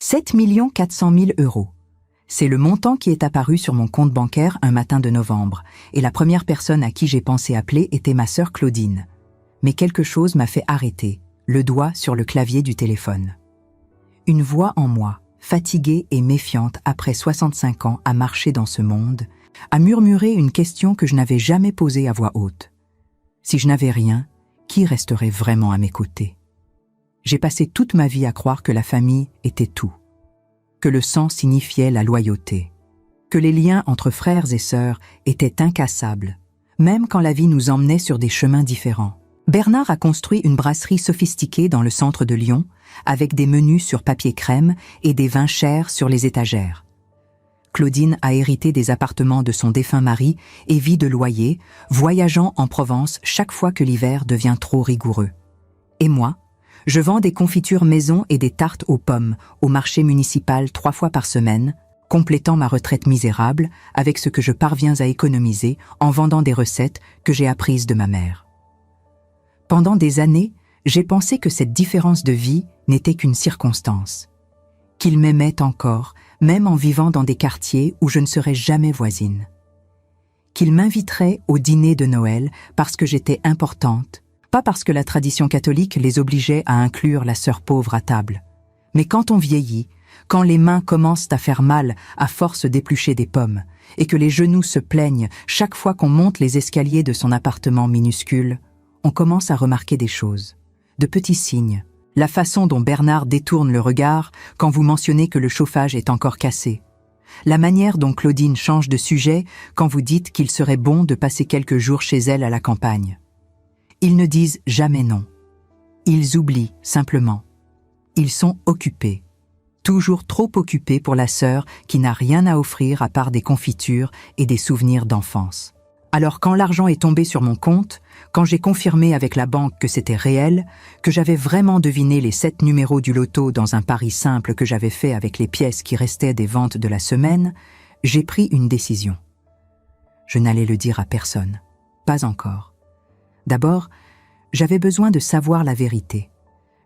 7 400 000 €. C'est le montant qui est apparu sur mon compte bancaire un matin de novembre, et la première personne à qui j'ai pensé appeler était ma sœur Claudine. Mais quelque chose m'a fait arrêter, le doigt sur le clavier du téléphone. Une voix en moi, fatiguée et méfiante après 65 ans à marcher dans ce monde, a murmuré une question que je n'avais jamais posée à voix haute. Si je n'avais rien, qui resterait vraiment à mes côtés? J'ai passé toute ma vie à croire que la famille était tout, que le sang signifiait la loyauté, que les liens entre frères et sœurs étaient incassables, même quand la vie nous emmenait sur des chemins différents. Bernard a construit une brasserie sophistiquée dans le centre de Lyon, avec des menus sur papier crème et des vins chers sur les étagères. Claudine a hérité des appartements de son défunt mari et vit de loyer, voyageant en Provence chaque fois que l'hiver devient trop rigoureux. Et moi, je vends des confitures maison et des tartes aux pommes au marché municipal 3 fois par semaine, complétant ma retraite misérable avec ce que je parviens à économiser en vendant des recettes que j'ai apprises de ma mère. Pendant des années, j'ai pensé que cette différence de vie n'était qu'une circonstance, qu'il m'aimait encore, même en vivant dans des quartiers où je ne serais jamais voisine, qu'il m'inviterait au dîner de Noël parce que j'étais importante, pas parce que la tradition catholique les obligeait à inclure la sœur pauvre à table. Mais quand on vieillit, quand les mains commencent à faire mal à force d'éplucher des pommes, et que les genoux se plaignent chaque fois qu'on monte les escaliers de son appartement minuscule, on commence à remarquer des choses, de petits signes. La façon dont Bernard détourne le regard quand vous mentionnez que le chauffage est encore cassé. La manière dont Claudine change de sujet quand vous dites qu'il serait bon de passer quelques jours chez elle à la campagne. Ils ne disent jamais non. Ils oublient, simplement. Ils sont occupés. Toujours trop occupés pour la sœur qui n'a rien à offrir à part des confitures et des souvenirs d'enfance. Alors quand l'argent est tombé sur mon compte, quand j'ai confirmé avec la banque que c'était réel, que j'avais vraiment deviné les 7 numéros du loto dans un pari simple que j'avais fait avec les pièces qui restaient des ventes de la semaine, j'ai pris une décision. Je n'allais le dire à personne. Pas encore. D'abord, j'avais besoin de savoir la vérité.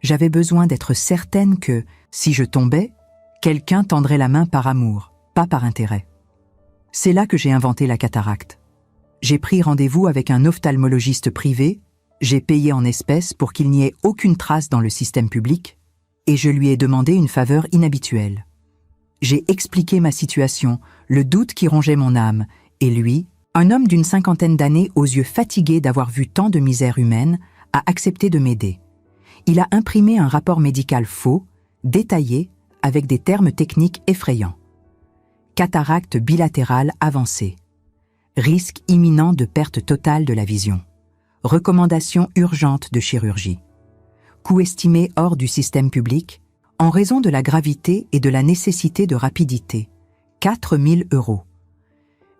J'avais besoin d'être certaine que, si je tombais, quelqu'un tendrait la main par amour, pas par intérêt. C'est là que j'ai inventé la cataracte. J'ai pris rendez-vous avec un ophtalmologiste privé, j'ai payé en espèces pour qu'il n'y ait aucune trace dans le système public, et je lui ai demandé une faveur inhabituelle. J'ai expliqué ma situation, le doute qui rongeait mon âme, et lui, un homme d'une 50aine d'années aux yeux fatigués d'avoir vu tant de misère humaine, a accepté de m'aider. Il a imprimé un rapport médical faux, détaillé, avec des termes techniques effrayants. Cataracte bilatérale avancée. Risque imminent de perte totale de la vision. Recommandation urgente de chirurgie. Coût estimé hors du système public, en raison de la gravité et de la nécessité de rapidité. 4 000 €.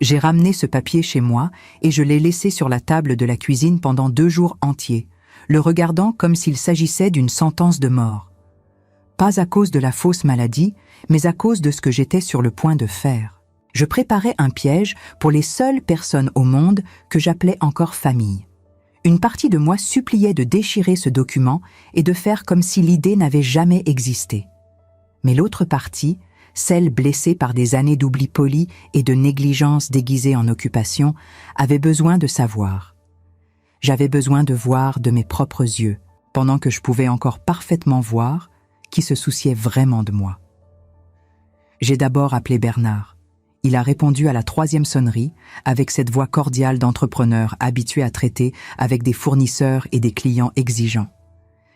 J'ai ramené ce papier chez moi et je l'ai laissé sur la table de la cuisine pendant 2 jours entiers, le regardant comme s'il s'agissait d'une sentence de mort. Pas à cause de la fausse maladie, mais à cause de ce que j'étais sur le point de faire. Je préparais un piège pour les seules personnes au monde que j'appelais encore famille. Une partie de moi suppliait de déchirer ce document et de faire comme si l'idée n'avait jamais existé. Mais l'autre partie, celle blessée par des années d'oubli poli et de négligence déguisée en occupation, avait besoin de savoir. J'avais besoin de voir de mes propres yeux, pendant que je pouvais encore parfaitement voir, qui se souciait vraiment de moi. J'ai d'abord appelé Bernard. Il a répondu à la 3e sonnerie, avec cette voix cordiale d'entrepreneur habitué à traiter avec des fournisseurs et des clients exigeants.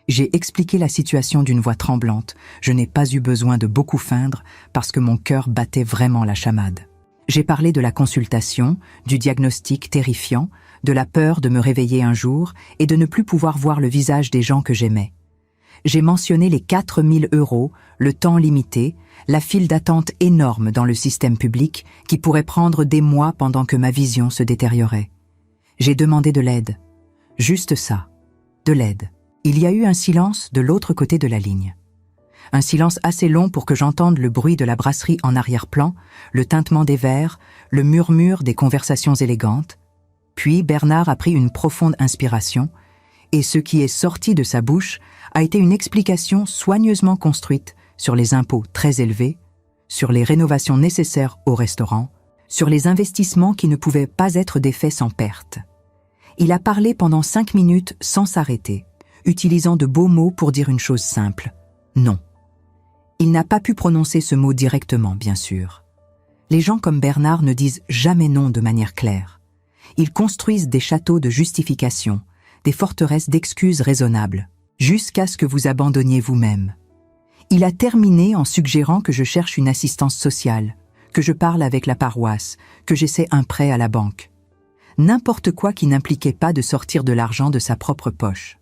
J'ai expliqué la situation d'une voix tremblante. Je n'ai pas eu besoin de beaucoup feindre parce que mon cœur battait vraiment la chamade. J'ai parlé de la consultation, du diagnostic terrifiant, de la peur de me réveiller un jour et de ne plus pouvoir voir le visage des gens que j'aimais. J'ai mentionné les 4 000 €, le temps limité, la file d'attente énorme dans le système public qui pourrait prendre des mois pendant que ma vision se détériorait. J'ai demandé de l'aide. Juste ça, de l'aide. Il y a eu un silence de l'autre côté de la ligne. Un silence assez long pour que j'entende le bruit de la brasserie en arrière-plan, le tintement des verres, le murmure des conversations élégantes. Puis Bernard a pris une profonde inspiration, et ce qui est sorti de sa bouche a été une explication soigneusement construite sur les impôts très élevés, sur les rénovations nécessaires au restaurant, sur les investissements qui ne pouvaient pas être défaits sans perte. Il a parlé pendant 5 minutes sans s'arrêter, utilisant de beaux mots pour dire une chose simple. Non. Il n'a pas pu prononcer ce mot directement, bien sûr. Les gens comme Bernard ne disent jamais non de manière claire. Ils construisent des châteaux de justification, des forteresses d'excuses raisonnables, jusqu'à ce que vous abandonniez vous-même. Il a terminé en suggérant que je cherche une assistance sociale, que je parle avec la paroisse, que j'essaie un prêt à la banque. N'importe quoi qui n'impliquait pas de sortir de l'argent de sa propre poche.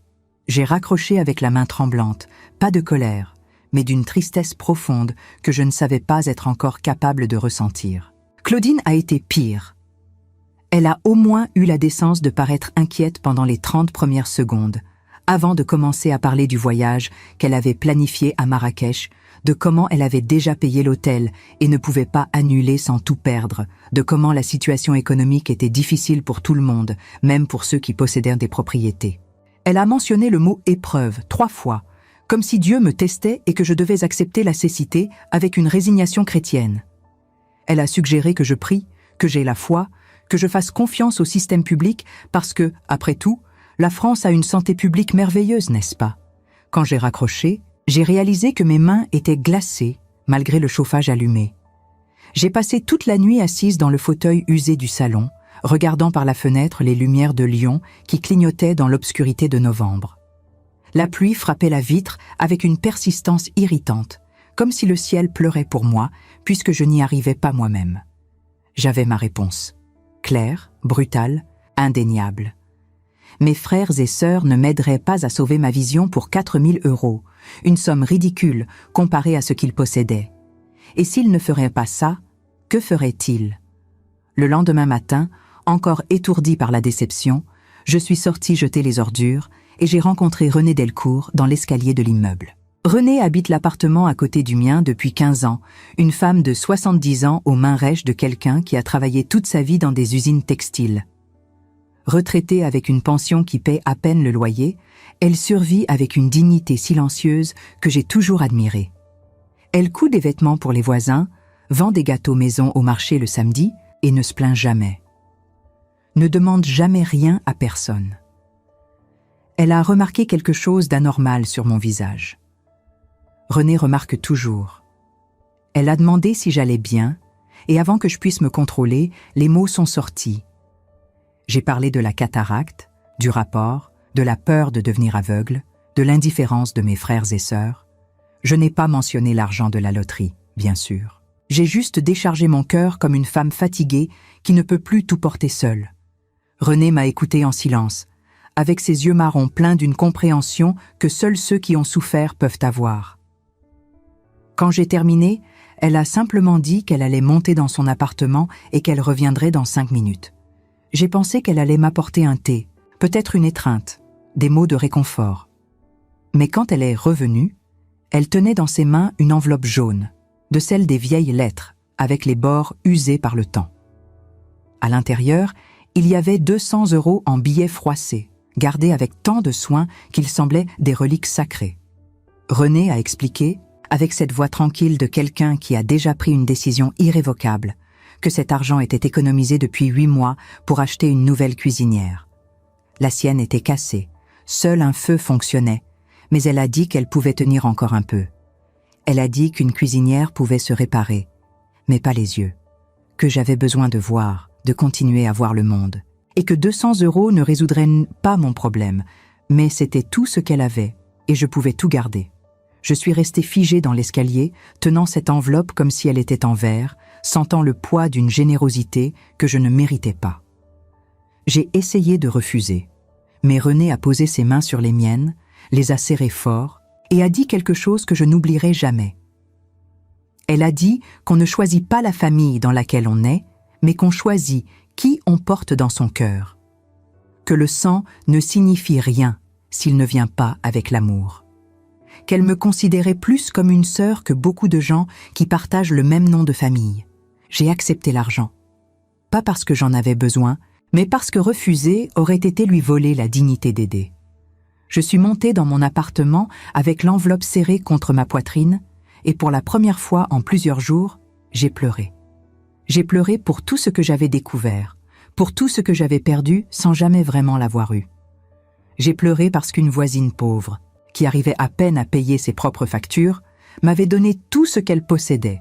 J'ai raccroché avec la main tremblante, pas de colère, mais d'une tristesse profonde que je ne savais pas être encore capable de ressentir. Claudine a été pire. Elle a au moins eu la décence de paraître inquiète pendant les 30 premières secondes, avant de commencer à parler du voyage qu'elle avait planifié à Marrakech, de comment elle avait déjà payé l'hôtel et ne pouvait pas annuler sans tout perdre, de comment la situation économique était difficile pour tout le monde, même pour ceux qui possédaient des propriétés. Elle a mentionné le mot « épreuve » 3 fois, comme si Dieu me testait et que je devais accepter la cécité avec une résignation chrétienne. Elle a suggéré que je prie, que j'aie la foi, que je fasse confiance au système public parce que, après tout, la France a une santé publique merveilleuse, n'est-ce pas? Quand j'ai raccroché, j'ai réalisé que mes mains étaient glacées malgré le chauffage allumé. J'ai passé toute la nuit assise dans le fauteuil usé du salon, regardant par la fenêtre les lumières de Lyon qui clignotaient dans l'obscurité de novembre. La pluie frappait la vitre avec une persistance irritante, comme si le ciel pleurait pour moi, puisque je n'y arrivais pas moi-même. J'avais ma réponse. Claire, brutale, indéniable. Mes frères et sœurs ne m'aideraient pas à sauver ma vision pour 4 000 €, une somme ridicule comparée à ce qu'ils possédaient. Et s'ils ne feraient pas ça, que feraient-ils? Le lendemain matin, encore étourdi par la déception, je suis sortie jeter les ordures et j'ai rencontré Renée Delcourt dans l'escalier de l'immeuble. Renée habite l'appartement à côté du mien depuis 15 ans, une femme de 70 ans aux mains rêches de quelqu'un qui a travaillé toute sa vie dans des usines textiles. Retraitée avec une pension qui paie à peine le loyer, elle survit avec une dignité silencieuse que j'ai toujours admirée. Elle coud des vêtements pour les voisins, vend des gâteaux maison au marché le samedi et ne se plaint jamais. Ne demande jamais rien à personne. Elle a remarqué quelque chose d'anormal sur mon visage. Renée remarque toujours. Elle a demandé si j'allais bien, et avant que je puisse me contrôler, les mots sont sortis. J'ai parlé de la cataracte, du rapport, de la peur de devenir aveugle, de l'indifférence de mes frères et sœurs. Je n'ai pas mentionné l'argent de la loterie, bien sûr. J'ai juste déchargé mon cœur comme une femme fatiguée qui ne peut plus tout porter seule. Renée m'a écouté en silence, avec ses yeux marrons pleins d'une compréhension que seuls ceux qui ont souffert peuvent avoir. Quand j'ai terminé, elle a simplement dit qu'elle allait monter dans son appartement et qu'elle reviendrait dans 5 minutes. J'ai pensé qu'elle allait m'apporter un thé, peut-être une étreinte, des mots de réconfort. Mais quand elle est revenue, elle tenait dans ses mains une enveloppe jaune, de celle des vieilles lettres, avec les bords usés par le temps. À l'intérieur, il y avait 200 € en billets froissés, gardés avec tant de soin qu'ils semblaient des reliques sacrées. Renée a expliqué, avec cette voix tranquille de quelqu'un qui a déjà pris une décision irrévocable, que cet argent était économisé depuis 8 mois pour acheter une nouvelle cuisinière. La sienne était cassée, seul un feu fonctionnait, mais elle a dit qu'elle pouvait tenir encore un peu. Elle a dit qu'une cuisinière pouvait se réparer, mais pas les yeux, que j'avais besoin de voir, de continuer à voir le monde, et que 200 € ne résoudrait pas mon problème, mais c'était tout ce qu'elle avait, et je pouvais tout garder. Je suis restée figée dans l'escalier, tenant cette enveloppe comme si elle était en verre, sentant le poids d'une générosité que je ne méritais pas. J'ai essayé de refuser, mais Renée a posé ses mains sur les miennes, les a serrées fort, et a dit quelque chose que je n'oublierai jamais. Elle a dit qu'on ne choisit pas la famille dans laquelle on est, mais qu'on choisit qui on porte dans son cœur. Que le sang ne signifie rien s'il ne vient pas avec l'amour. Qu'elle me considérait plus comme une sœur que beaucoup de gens qui partagent le même nom de famille. J'ai accepté l'argent. Pas parce que j'en avais besoin, mais parce que refuser aurait été lui voler la dignité d'aider. Je suis montée dans mon appartement avec l'enveloppe serrée contre ma poitrine, et pour la première fois en plusieurs jours, j'ai pleuré. J'ai pleuré pour tout ce que j'avais découvert, pour tout ce que j'avais perdu sans jamais vraiment l'avoir eu. J'ai pleuré parce qu'une voisine pauvre, qui arrivait à peine à payer ses propres factures, m'avait donné tout ce qu'elle possédait,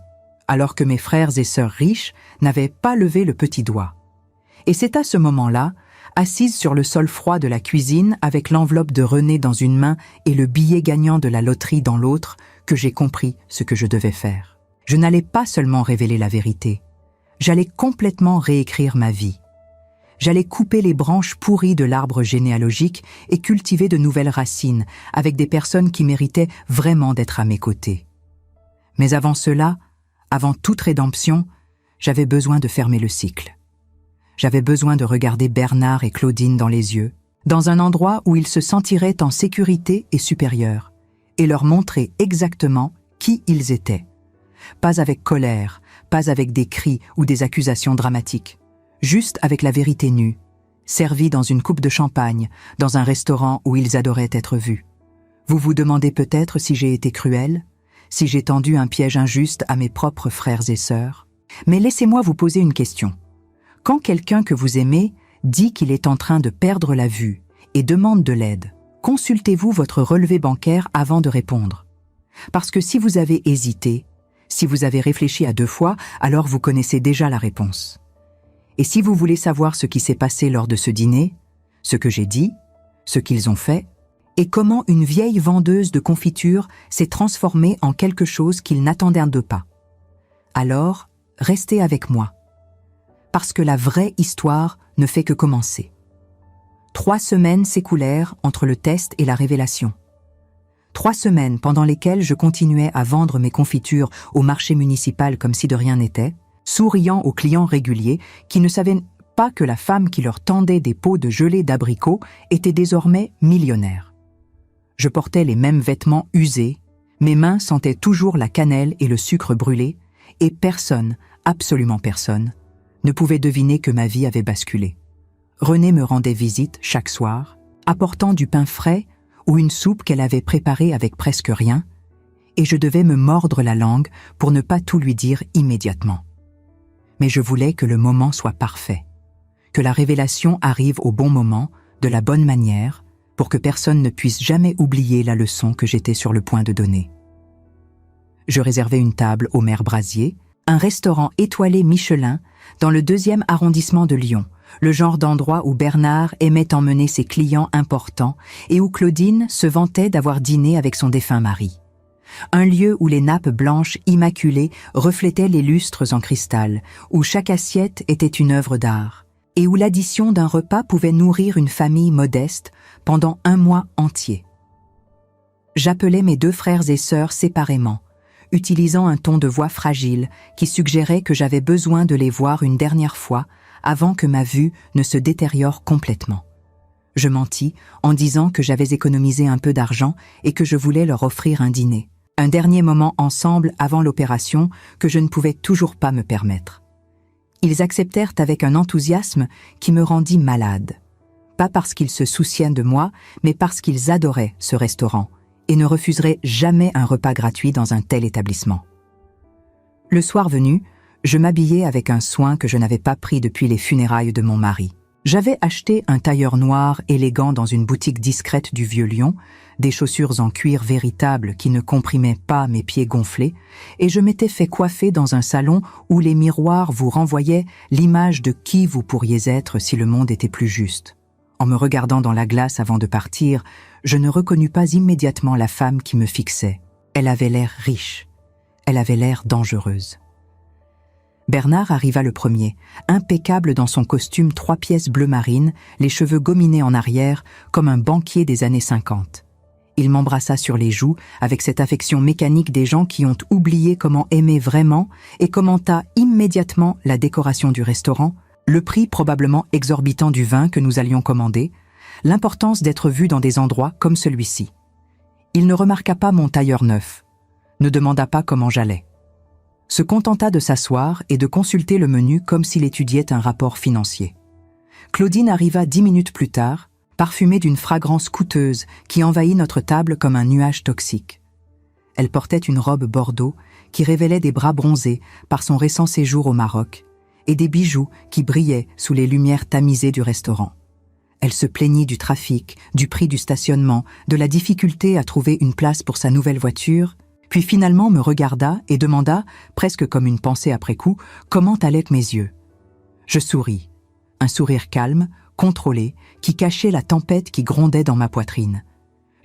alors que mes frères et sœurs riches n'avaient pas levé le petit doigt. Et c'est à ce moment-là, assise sur le sol froid de la cuisine avec l'enveloppe de René dans une main et le billet gagnant de la loterie dans l'autre, que j'ai compris ce que je devais faire. Je n'allais pas seulement révéler la vérité, j'allais complètement réécrire ma vie. J'allais couper les branches pourries de l'arbre généalogique et cultiver de nouvelles racines avec des personnes qui méritaient vraiment d'être à mes côtés. Mais avant cela, avant toute rédemption, j'avais besoin de fermer le cycle. J'avais besoin de regarder Bernard et Claudine dans les yeux, dans un endroit où ils se sentiraient en sécurité et supérieurs, et leur montrer exactement qui ils étaient. Pas avec colère, pas avec des cris ou des accusations dramatiques, juste avec la vérité nue, servie dans une coupe de champagne, dans un restaurant où ils adoraient être vus. Vous vous demandez peut-être si j'ai été cruelle, si j'ai tendu un piège injuste à mes propres frères et sœurs. Mais laissez-moi vous poser une question. Quand quelqu'un que vous aimez dit qu'il est en train de perdre la vue et demande de l'aide, consultez-vous votre relevé bancaire avant de répondre. Parce que si vous avez hésité, si vous avez réfléchi à 2 fois, alors vous connaissez déjà la réponse. Et si vous voulez savoir ce qui s'est passé lors de ce dîner, ce que j'ai dit, ce qu'ils ont fait, et comment une vieille vendeuse de confiture s'est transformée en quelque chose qu'ils n'attendaient pas, alors restez avec moi. Parce que la vraie histoire ne fait que commencer. 3 semaines s'écoulèrent entre le test et la révélation. 3 semaines pendant lesquelles je continuais à vendre mes confitures au marché municipal comme si de rien n'était, souriant aux clients réguliers qui ne savaient pas que la femme qui leur tendait des pots de gelée d'abricot était désormais millionnaire. Je portais les mêmes vêtements usés, mes mains sentaient toujours la cannelle et le sucre brûlé, et personne, absolument personne, ne pouvait deviner que ma vie avait basculé. René me rendait visite chaque soir, apportant du pain frais ou une soupe qu'elle avait préparée avec presque rien, et je devais me mordre la langue pour ne pas tout lui dire immédiatement. Mais je voulais que le moment soit parfait, que la révélation arrive au bon moment, de la bonne manière, pour que personne ne puisse jamais oublier la leçon que j'étais sur le point de donner. Je réservais une table au Maire Brasier, un restaurant étoilé Michelin dans le 2e arrondissement de Lyon, le genre d'endroit où Bernard aimait emmener ses clients importants et où Claudine se vantait d'avoir dîné avec son défunt mari. Un lieu où les nappes blanches immaculées reflétaient les lustres en cristal, où chaque assiette était une œuvre d'art, et où l'addition d'un repas pouvait nourrir une famille modeste pendant 1 mois entier. J'appelais mes 2 frères et sœurs séparément, utilisant un ton de voix fragile qui suggérait que j'avais besoin de les voir une dernière fois avant que ma vue ne se détériore complètement. Je mentis en disant que j'avais économisé un peu d'argent et que je voulais leur offrir un dîner, un dernier moment ensemble avant l'opération que je ne pouvais toujours pas me permettre. Ils acceptèrent avec un enthousiasme qui me rendit malade. Pas parce qu'ils se souciaient de moi, mais parce qu'ils adoraient ce restaurant et ne refuseraient jamais un repas gratuit dans un tel établissement. Le soir venu, je m'habillais avec un soin que je n'avais pas pris depuis les funérailles de mon mari. J'avais acheté un tailleur noir élégant dans une boutique discrète du Vieux-Lyon, des chaussures en cuir véritable qui ne comprimaient pas mes pieds gonflés, et je m'étais fait coiffer dans un salon où les miroirs vous renvoyaient l'image de qui vous pourriez être si le monde était plus juste. En me regardant dans la glace avant de partir, je ne reconnus pas immédiatement la femme qui me fixait. Elle avait l'air riche. Elle avait l'air dangereuse. Bernard arriva le premier, impeccable dans son costume 3 pièces bleu marine, les cheveux gominés en arrière, comme un banquier des années 50. Il m'embrassa sur les joues avec cette affection mécanique des gens qui ont oublié comment aimer vraiment et commenta immédiatement la décoration du restaurant, le prix probablement exorbitant du vin que nous allions commander, l'importance d'être vu dans des endroits comme celui-ci. Il ne remarqua pas mon tailleur neuf, ne demanda pas comment j'allais. Se contenta de s'asseoir et de consulter le menu comme s'il étudiait un rapport financier. Claudine arriva 10 minutes plus tard, parfumée d'une fragrance coûteuse qui envahit notre table comme un nuage toxique. Elle portait une robe bordeaux qui révélait des bras bronzés par son récent séjour au Maroc et des bijoux qui brillaient sous les lumières tamisées du restaurant. Elle se plaignit du trafic, du prix du stationnement, de la difficulté à trouver une place pour sa nouvelle voiture, puis finalement me regarda et demanda, presque comme une pensée après coup, comment allaient mes yeux. Je souris, un sourire calme, contrôlé, qui cachait la tempête qui grondait dans ma poitrine.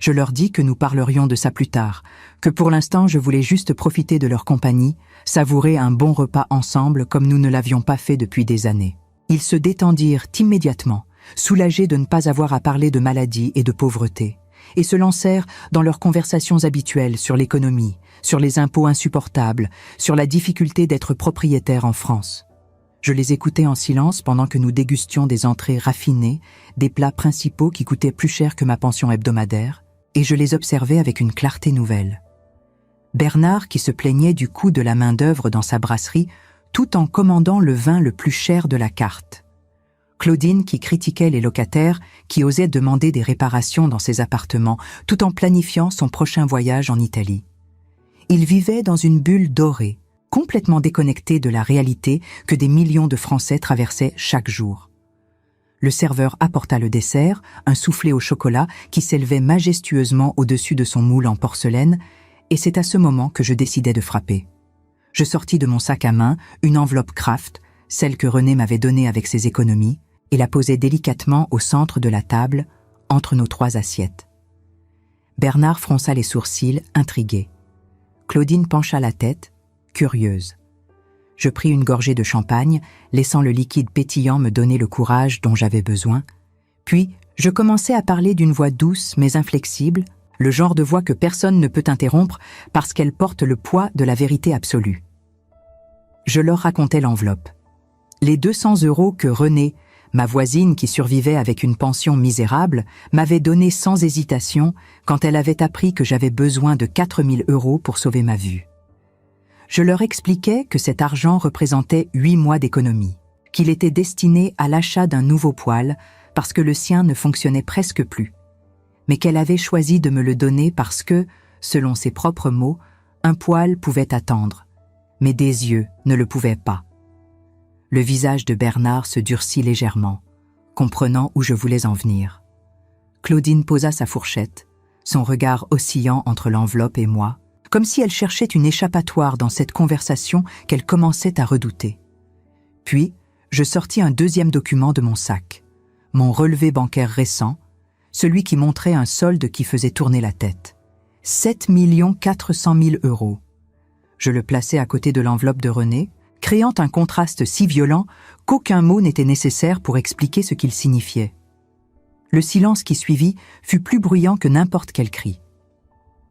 Je leur dis que nous parlerions de ça plus tard, que pour l'instant je voulais juste profiter de leur compagnie, savourer un bon repas ensemble comme nous ne l'avions pas fait depuis des années. Ils se détendirent immédiatement, soulagés de ne pas avoir à parler de maladie et de pauvreté, et se lancèrent dans leurs conversations habituelles sur l'économie, sur les impôts insupportables, sur la difficulté d'être propriétaire en France. Je les écoutais en silence pendant que nous dégustions des entrées raffinées, des plats principaux qui coûtaient plus cher que ma pension hebdomadaire, et je les observais avec une clarté nouvelle. Bernard, qui se plaignait du coût de la main-d'œuvre dans sa brasserie, tout en commandant le vin le plus cher de la carte. Claudine, qui critiquait les locataires, qui osaient demander des réparations dans ses appartements, tout en planifiant son prochain voyage en Italie. Ils vivaient dans une bulle dorée, complètement déconnectés de la réalité que des millions de Français traversaient chaque jour. Le serveur apporta le dessert, un soufflé au chocolat qui s'élevait majestueusement au-dessus de son moule en porcelaine, et c'est à ce moment que je décidai de frapper. Je sortis de mon sac à main une enveloppe Kraft, celle que René m'avait donnée avec ses économies, et la posai délicatement au centre de la table, entre nos 3 assiettes. Bernard fronça les sourcils, intrigué. Claudine pencha la tête, curieuse. Je pris une gorgée de champagne, laissant le liquide pétillant me donner le courage dont j'avais besoin. Puis, je commençai à parler d'une voix douce mais inflexible, le genre de voix que personne ne peut interrompre parce qu'elle porte le poids de la vérité absolue. Je leur racontais l'enveloppe. Les 200 € que René, ma voisine qui survivait avec une pension misérable, m'avait donné sans hésitation quand elle avait appris que j'avais besoin de 4 000 € pour sauver ma vue. Je leur expliquais que cet argent représentait 8 mois d'économie, qu'il était destiné à l'achat d'un nouveau poêle parce que le sien ne fonctionnait presque plus, mais qu'elle avait choisi de me le donner parce que, selon ses propres mots, un poêle pouvait attendre, mais des yeux ne le pouvaient pas. Le visage de Bernard se durcit légèrement, comprenant où je voulais en venir. Claudine posa sa fourchette, son regard oscillant entre l'enveloppe et moi, comme si elle cherchait une échappatoire dans cette conversation qu'elle commençait à redouter. Puis, je sortis un deuxième document de mon sac, mon relevé bancaire récent, celui qui montrait un solde qui faisait tourner la tête. 7 400 000 €. Je le plaçai à côté de l'enveloppe de René, créant un contraste si violent qu'aucun mot n'était nécessaire pour expliquer ce qu'il signifiait. Le silence qui suivit fut plus bruyant que n'importe quel cri.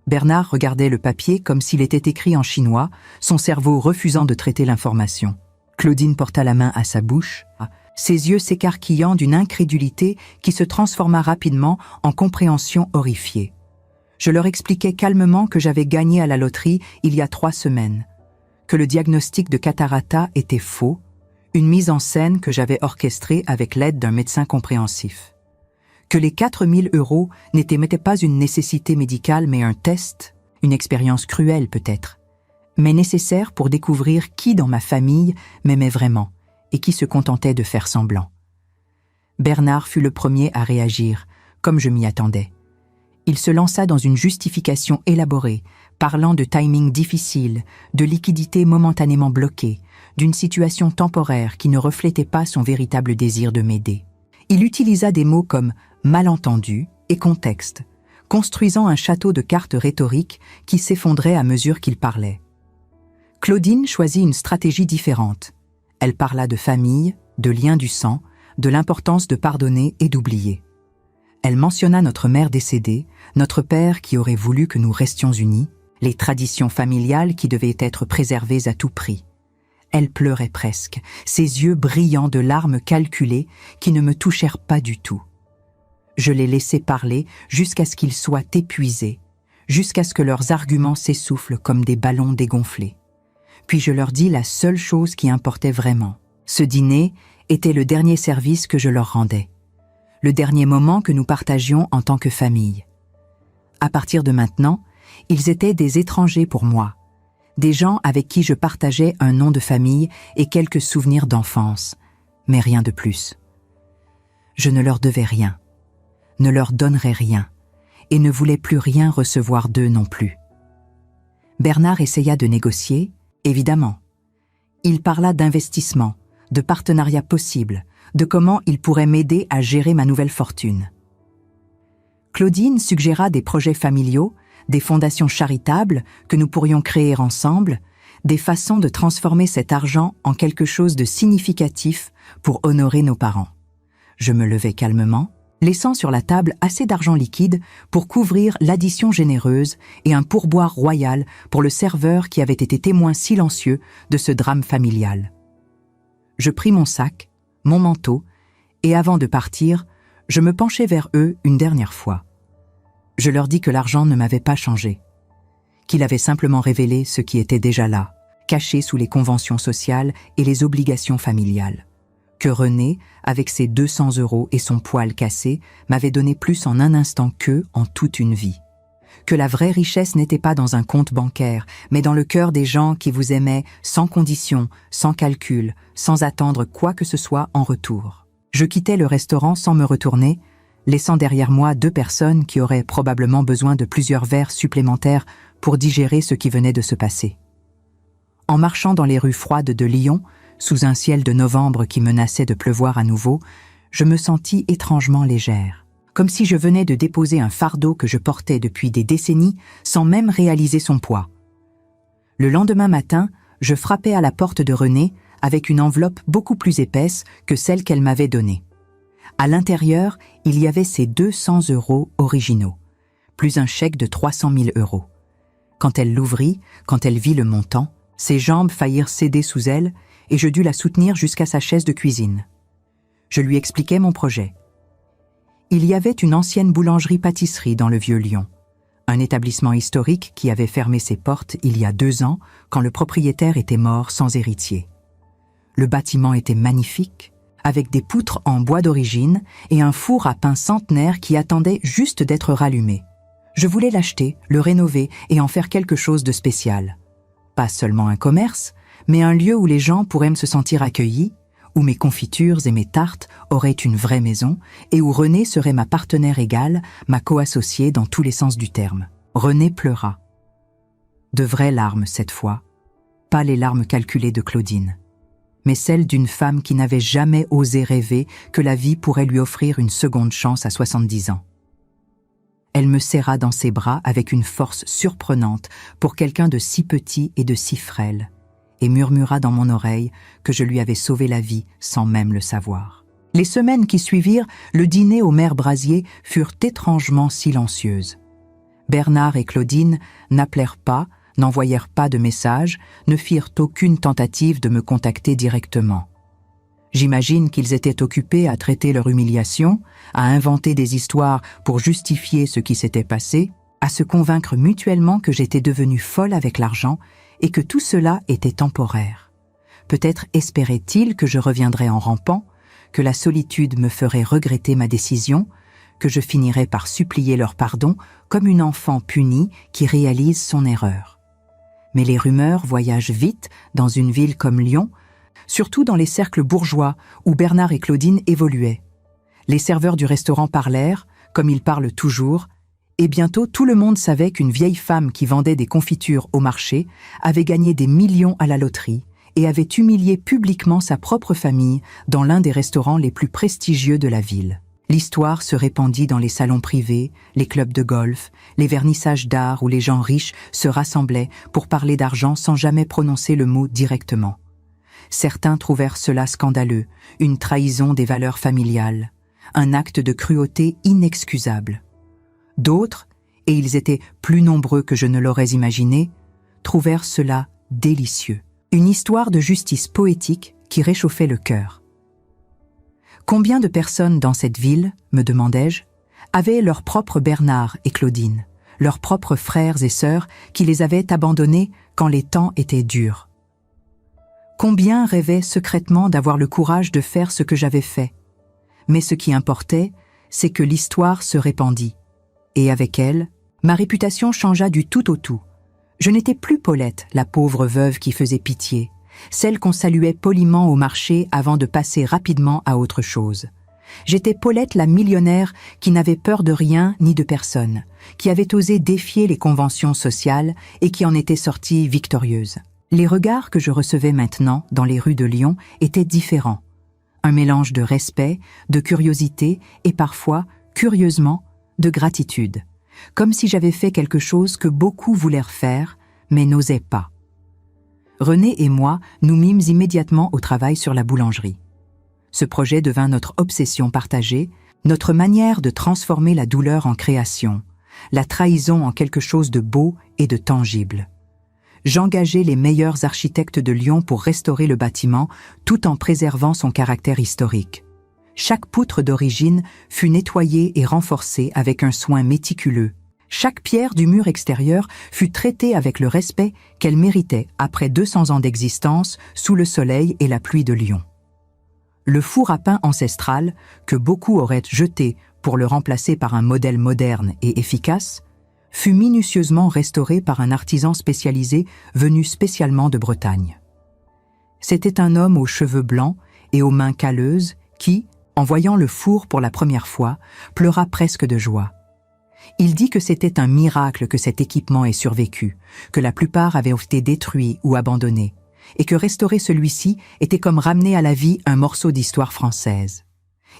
Bernard regardait le papier comme s'il était écrit en chinois, son cerveau refusant de traiter l'information. Claudine porta la main à sa bouche, ses yeux s'écarquillant d'une incrédulité qui se transforma rapidement en compréhension horrifiée. Je leur expliquai calmement que j'avais gagné à la loterie il y a 3 semaines, que le diagnostic de cataracte était faux, une mise en scène que j'avais orchestrée avec l'aide d'un médecin compréhensif. Que les 4 000 € n'étaient pas une nécessité médicale mais un test, une expérience cruelle peut-être, mais nécessaire pour découvrir qui dans ma famille m'aimait vraiment et qui se contentait de faire semblant. Bernard fut le premier à réagir, comme je m'y attendais. Il se lança dans une justification élaborée, parlant de timing difficile, de liquidité momentanément bloquée, d'une situation temporaire qui ne reflétait pas son véritable désir de m'aider. Il utilisa des mots comme « malentendu » et « contexte », construisant un château de cartes rhétoriques qui s'effondrait à mesure qu'il parlait. Claudine choisit une stratégie différente. Elle parla de famille, de liens du sang, de l'importance de pardonner et d'oublier. Elle mentionna notre mère décédée, notre père qui aurait voulu que nous restions unis, les traditions familiales qui devaient être préservées à tout prix. Elle pleurait presque, ses yeux brillants de larmes calculées qui ne me touchèrent pas du tout. Je les laissai parler jusqu'à ce qu'ils soient épuisés, jusqu'à ce que leurs arguments s'essoufflent comme des ballons dégonflés. Puis je leur dis la seule chose qui importait vraiment. Ce dîner était le dernier service que je leur rendais, le dernier moment que nous partagions en tant que famille. À partir de maintenant, Ils étaient des étrangers pour moi, des gens avec qui je partageais un nom de famille et quelques souvenirs d'enfance, mais rien de plus. Je ne leur devais rien, ne leur donnerais rien, et ne voulais plus rien recevoir d'eux non plus. Bernard essaya de négocier, évidemment. Il parla d'investissement, de partenariats possibles, de comment il pourrait m'aider à gérer ma nouvelle fortune. Claudine suggéra des projets familiaux, des fondations charitables que nous pourrions créer ensemble, des façons de transformer cet argent en quelque chose de significatif pour honorer nos parents. Je me levai calmement, laissant sur la table assez d'argent liquide pour couvrir l'addition généreuse et un pourboire royal pour le serveur qui avait été témoin silencieux de ce drame familial. Je pris mon sac, mon manteau, et avant de partir, je me penchai vers eux une dernière fois. Je leur dis que l'argent ne m'avait pas changé, qu'il avait simplement révélé ce qui était déjà là, caché sous les conventions sociales et les obligations familiales. Que René, avec ses 200 € et son poil cassé, m'avait donné plus en un instant qu'eux en toute une vie. Que la vraie richesse n'était pas dans un compte bancaire, mais dans le cœur des gens qui vous aimaient sans condition, sans calcul, sans attendre quoi que ce soit en retour. Je quittais le restaurant sans me retourner, laissant derrière moi 2 personnes qui auraient probablement besoin de plusieurs verres supplémentaires pour digérer ce qui venait de se passer. En marchant dans les rues froides de Lyon, sous un ciel de novembre qui menaçait de pleuvoir à nouveau, je me sentis étrangement légère, comme si je venais de déposer un fardeau que je portais depuis des décennies sans même réaliser son poids. Le lendemain matin, je frappai à la porte de René avec une enveloppe beaucoup plus épaisse que celle qu'elle m'avait donnée. À l'intérieur, il y avait ces 200 € originaux, plus un chèque de 300 000 €. Quand elle l'ouvrit, quand elle vit le montant, ses jambes faillirent céder sous elle et je dus la soutenir jusqu'à sa chaise de cuisine. Je lui expliquai mon projet. Il y avait une ancienne boulangerie-pâtisserie dans le vieux Lyon, un établissement historique qui avait fermé ses portes il y a 2 ans quand le propriétaire était mort sans héritier. Le bâtiment était magnifique, avec des poutres en bois d'origine et un four à pain centenaire qui attendait juste d'être rallumé. Je voulais l'acheter, le rénover et en faire quelque chose de spécial. Pas seulement un commerce, mais un lieu où les gens pourraient se sentir accueillis, où mes confitures et mes tartes auraient une vraie maison et où René serait ma partenaire égale, ma co-associée dans tous les sens du terme. René pleura. De vraies larmes cette fois, pas les larmes calculées de Claudine, mais celles d'une femme qui n'avait jamais osé rêver que la vie pourrait lui offrir une seconde chance à 70 ans. Elle me serra dans ses bras avec une force surprenante pour quelqu'un de si petit et de si frêle, et murmura dans mon oreille que je lui avais sauvé la vie sans même le savoir. Les semaines qui suivirent, le dîner au Mère Brasier furent étrangement silencieuses. Bernard et Claudine n'appelèrent pas, n'envoyèrent pas de messages, ne firent aucune tentative de me contacter directement. J'imagine qu'ils étaient occupés à traiter leur humiliation, à inventer des histoires pour justifier ce qui s'était passé, à se convaincre mutuellement que j'étais devenue folle avec l'argent et que tout cela était temporaire. Peut-être espéraient-ils que je reviendrais en rampant, que la solitude me ferait regretter ma décision, que je finirais par supplier leur pardon comme une enfant punie qui réalise son erreur. Mais les rumeurs voyagent vite dans une ville comme Lyon, surtout dans les cercles bourgeois où Bernard et Claudine évoluaient. Les serveurs du restaurant parlèrent, comme ils parlent toujours, et bientôt tout le monde savait qu'une vieille femme qui vendait des confitures au marché avait gagné des millions à la loterie et avait humilié publiquement sa propre famille dans l'un des restaurants les plus prestigieux de la ville. L'histoire se répandit dans les salons privés, les clubs de golf, les vernissages d'art où les gens riches se rassemblaient pour parler d'argent sans jamais prononcer le mot directement. Certains trouvèrent cela scandaleux, une trahison des valeurs familiales, un acte de cruauté inexcusable. D'autres, et ils étaient plus nombreux que je ne l'aurais imaginé, trouvèrent cela délicieux, une histoire de justice poétique qui réchauffait le cœur. Combien de personnes dans cette ville, me demandai-je, avaient leurs propres Bernard et Claudine, leurs propres frères et sœurs qui les avaient abandonnés quand les temps étaient durs? Combien rêvaient secrètement d'avoir le courage de faire ce que j'avais fait? Mais ce qui importait, c'est que l'histoire se répandit, et avec elle, Ma réputation changea du tout au tout. Je n'étais plus Paulette, la pauvre veuve qui faisait pitié, celle qu'on saluait poliment au marché avant de passer rapidement à autre chose. J'étais Paulette la millionnaire qui n'avait peur de rien ni de personne, qui avait osé défier les conventions sociales et qui en était sortie victorieuse. Les regards que je recevais maintenant dans les rues de Lyon étaient différents. Un mélange de respect, de curiosité et parfois, curieusement, de gratitude. Comme si j'avais fait quelque chose que beaucoup voulaient faire, mais n'osaient pas. René et moi nous mîmes immédiatement au travail sur la boulangerie. Ce projet devint notre obsession partagée, notre manière de transformer la douleur en création, la trahison en quelque chose de beau et de tangible. J'engageai les meilleurs architectes de Lyon pour restaurer le bâtiment tout en préservant son caractère historique. Chaque poutre d'origine fut nettoyée et renforcée avec un soin méticuleux. Chaque pierre du mur extérieur fut traitée avec le respect qu'elle méritait après 200 ans d'existence sous le soleil et la pluie de Lyon. Le four à pain ancestral, que beaucoup auraient jeté pour le remplacer par un modèle moderne et efficace, fut minutieusement restauré par un artisan spécialisé venu spécialement de Bretagne. C'était un homme aux cheveux blancs et aux mains calleuses qui, en voyant le four pour la première fois, pleura presque de joie. Il dit que c'était un miracle que cet équipement ait survécu, que la plupart avaient été détruits ou abandonnés, et que restaurer celui-ci était comme ramener à la vie un morceau d'histoire française.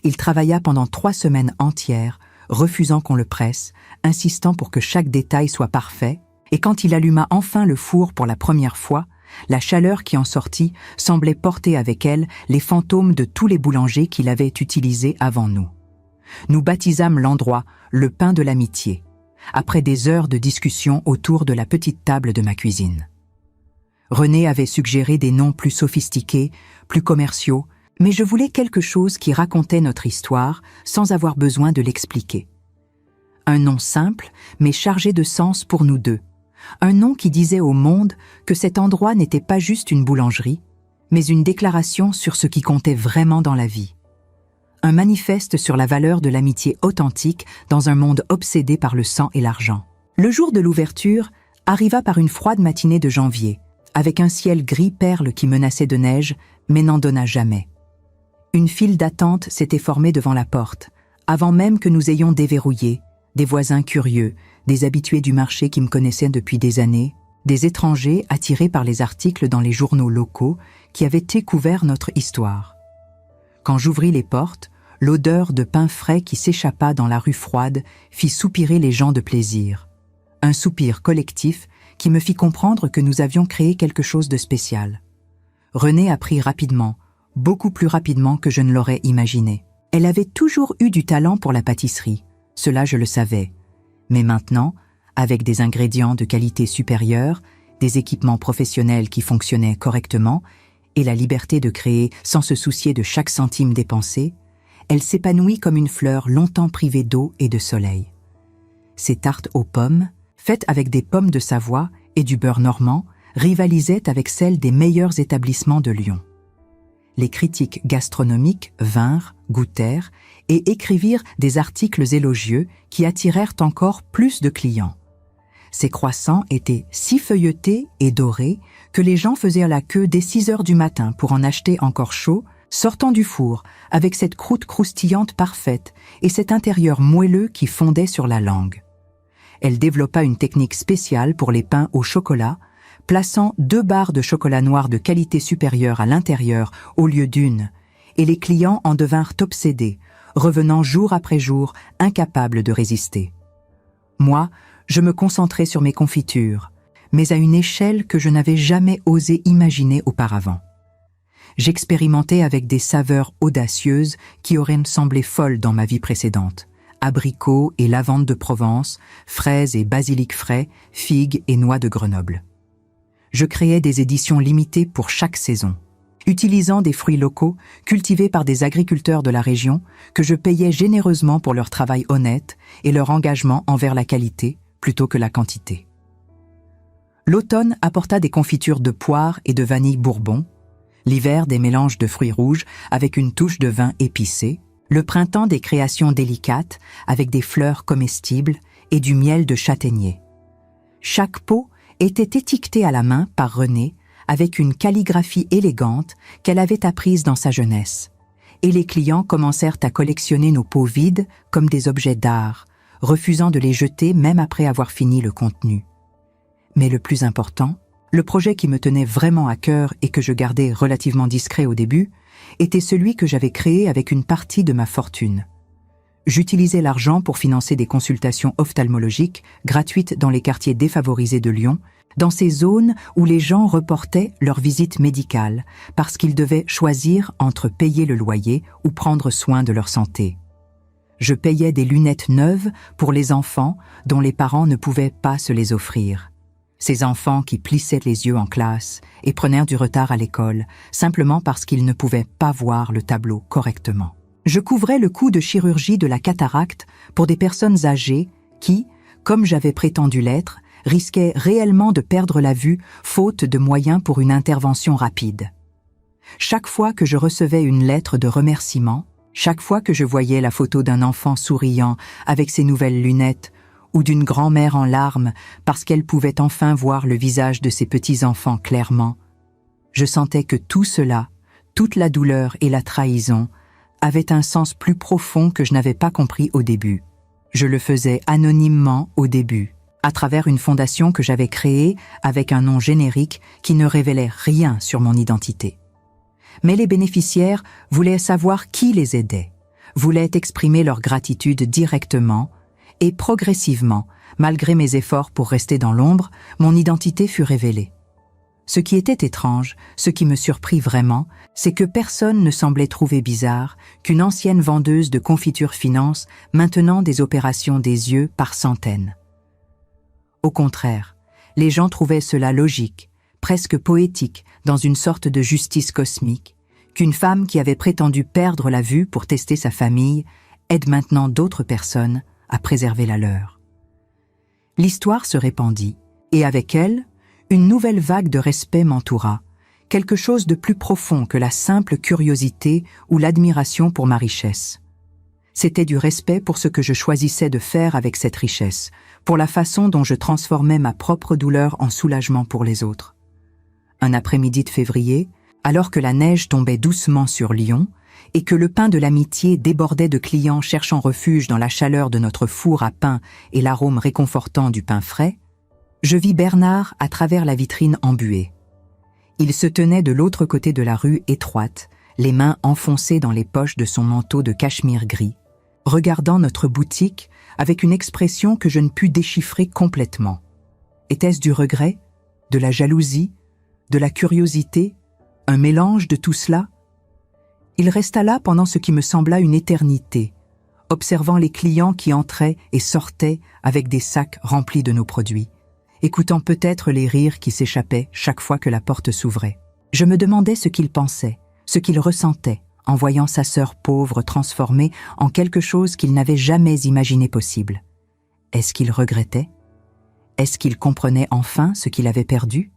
Il travailla pendant 3 semaines entières, refusant qu'on le presse, insistant pour que chaque détail soit parfait, et quand il alluma enfin le four pour la première fois, la chaleur qui en sortit semblait porter avec elle les fantômes de tous les boulangers qui l'avaient utilisé avant nous. Nous baptisâmes l'endroit le pain de l'amitié, après des heures de discussion autour de la petite table de ma cuisine. René avait suggéré des noms plus sophistiqués, plus commerciaux, mais je voulais quelque chose qui racontait notre histoire sans avoir besoin de l'expliquer. Un nom simple, mais chargé de sens pour nous deux. Un nom qui disait au monde que cet endroit n'était pas juste une boulangerie, mais une déclaration sur ce qui comptait vraiment dans la vie. Un manifeste sur la valeur de l'amitié authentique dans un monde obsédé par le sang et l'argent. Le jour de l'ouverture arriva par une froide matinée de janvier, avec un ciel gris perle qui menaçait de neige, mais n'en donna jamais. Une file d'attente s'était formée devant la porte, avant même que nous ayons déverrouillé, des voisins curieux, des habitués du marché qui me connaissaient depuis des années, des étrangers attirés par les articles dans les journaux locaux qui avaient découvert notre histoire. Quand j'ouvris les portes, l'odeur de pain frais qui s'échappa dans la rue froide fit soupirer les gens de plaisir. Un soupir collectif qui me fit comprendre que nous avions créé quelque chose de spécial. René apprit rapidement, beaucoup plus rapidement que je ne l'aurais imaginé. Elle avait toujours eu du talent pour la pâtisserie, cela je le savais. Mais maintenant, avec des ingrédients de qualité supérieure, des équipements professionnels qui fonctionnaient correctement et la liberté de créer sans se soucier de chaque centime dépensé, elle s'épanouit comme une fleur longtemps privée d'eau et de soleil. Ses tartes aux pommes, faites avec des pommes de Savoie et du beurre normand, rivalisaient avec celles des meilleurs établissements de Lyon. Les critiques gastronomiques vinrent, goûtèrent et écrivirent des articles élogieux qui attirèrent encore plus de clients. Ces croissants étaient si feuilletés et dorés que les gens faisaient la queue dès 6 heures du matin pour en acheter encore chaud, sortant du four, avec cette croûte croustillante parfaite et cet intérieur moelleux qui fondait sur la langue. Elle développa une technique spéciale pour les pains au chocolat, plaçant 2 barres de chocolat noir de qualité supérieure à l'intérieur au lieu d'une, et les clients en devinrent obsédés, revenant jour après jour, incapables de résister. Moi, je me concentrais sur mes confitures, mais à une échelle que je n'avais jamais osé imaginer auparavant. J'expérimentais avec des saveurs audacieuses qui auraient semblé folles dans ma vie précédente. Abricots et lavande de Provence, fraises et basilic frais, figues et noix de Grenoble. Je créais des éditions limitées pour chaque saison, utilisant des fruits locaux cultivés par des agriculteurs de la région que je payais généreusement pour leur travail honnête et leur engagement envers la qualité plutôt que la quantité. L'automne apporta des confitures de poire et de vanille bourbon, l'hiver des mélanges de fruits rouges avec une touche de vin épicé, le printemps des créations délicates avec des fleurs comestibles et du miel de châtaignier. Chaque pot était étiqueté à la main par Renée avec une calligraphie élégante qu'elle avait apprise dans sa jeunesse. Et les clients commencèrent à collectionner nos pots vides comme des objets d'art, refusant de les jeter même après avoir fini le contenu. Mais le plus important, le projet qui me tenait vraiment à cœur et que je gardais relativement discret au début, était celui que j'avais créé avec une partie de ma fortune. J'utilisais l'argent pour financer des consultations ophtalmologiques gratuites dans les quartiers défavorisés de Lyon, dans ces zones où les gens reportaient leur visite médicale parce qu'ils devaient choisir entre payer le loyer ou prendre soin de leur santé. Je payais des lunettes neuves pour les enfants dont les parents ne pouvaient pas se les offrir. Ces enfants qui plissaient les yeux en classe et prenaient du retard à l'école simplement parce qu'ils ne pouvaient pas voir le tableau correctement. Je couvrais le coût de chirurgie de la cataracte pour des personnes âgées qui, comme j'avais prétendu l'être, risquaient réellement de perdre la vue faute de moyens pour une intervention rapide. Chaque fois que je recevais une lettre de remerciement, chaque fois que je voyais la photo d'un enfant souriant avec ses nouvelles lunettes ou d'une grand-mère en larmes parce qu'elle pouvait enfin voir le visage de ses petits-enfants clairement, je sentais que tout cela, toute la douleur et la trahison, avait un sens plus profond que je n'avais pas compris au début. Je le faisais anonymement au début, à travers une fondation que j'avais créée avec un nom générique qui ne révélait rien sur mon identité. Mais les bénéficiaires voulaient savoir qui les aidait, voulaient exprimer leur gratitude directement, et progressivement, malgré mes efforts pour rester dans l'ombre, mon identité fut révélée. Ce qui était étrange, ce qui me surprit vraiment, c'est que personne ne semblait trouver bizarre qu'une ancienne vendeuse de confitures finance maintenant des opérations des yeux par centaines. Au contraire, les gens trouvaient cela logique, presque poétique, dans une sorte de justice cosmique, qu'une femme qui avait prétendu perdre la vue pour tester sa famille aide maintenant d'autres personnes à préserver la leur. L'histoire se répandit, et avec elle, une nouvelle vague de respect m'entoura, quelque chose de plus profond que la simple curiosité ou l'admiration pour ma richesse. C'était du respect pour ce que je choisissais de faire avec cette richesse, pour la façon dont je transformais ma propre douleur en soulagement pour les autres. Un après-midi de février, alors que la neige tombait doucement sur Lyon et que le pain de l'amitié débordait de clients cherchant refuge dans la chaleur de notre four à pain et l'arôme réconfortant du pain frais, je vis Bernard à travers la vitrine embuée. Il se tenait de l'autre côté de la rue étroite, les mains enfoncées dans les poches de son manteau de cachemire gris, regardant notre boutique avec une expression que je ne pus déchiffrer complètement. Était-ce du regret, de la jalousie, de la curiosité, un mélange de tout cela? Il resta là pendant ce qui me sembla une éternité, observant les clients qui entraient et sortaient avec des sacs remplis de nos produits, écoutant peut-être les rires qui s'échappaient chaque fois que la porte s'ouvrait. Je me demandais ce qu'il pensait, ce qu'il ressentait, en voyant sa sœur pauvre transformée en quelque chose qu'il n'avait jamais imaginé possible. Est-ce qu'il regrettait? Est-ce qu'il comprenait enfin ce qu'il avait perdu?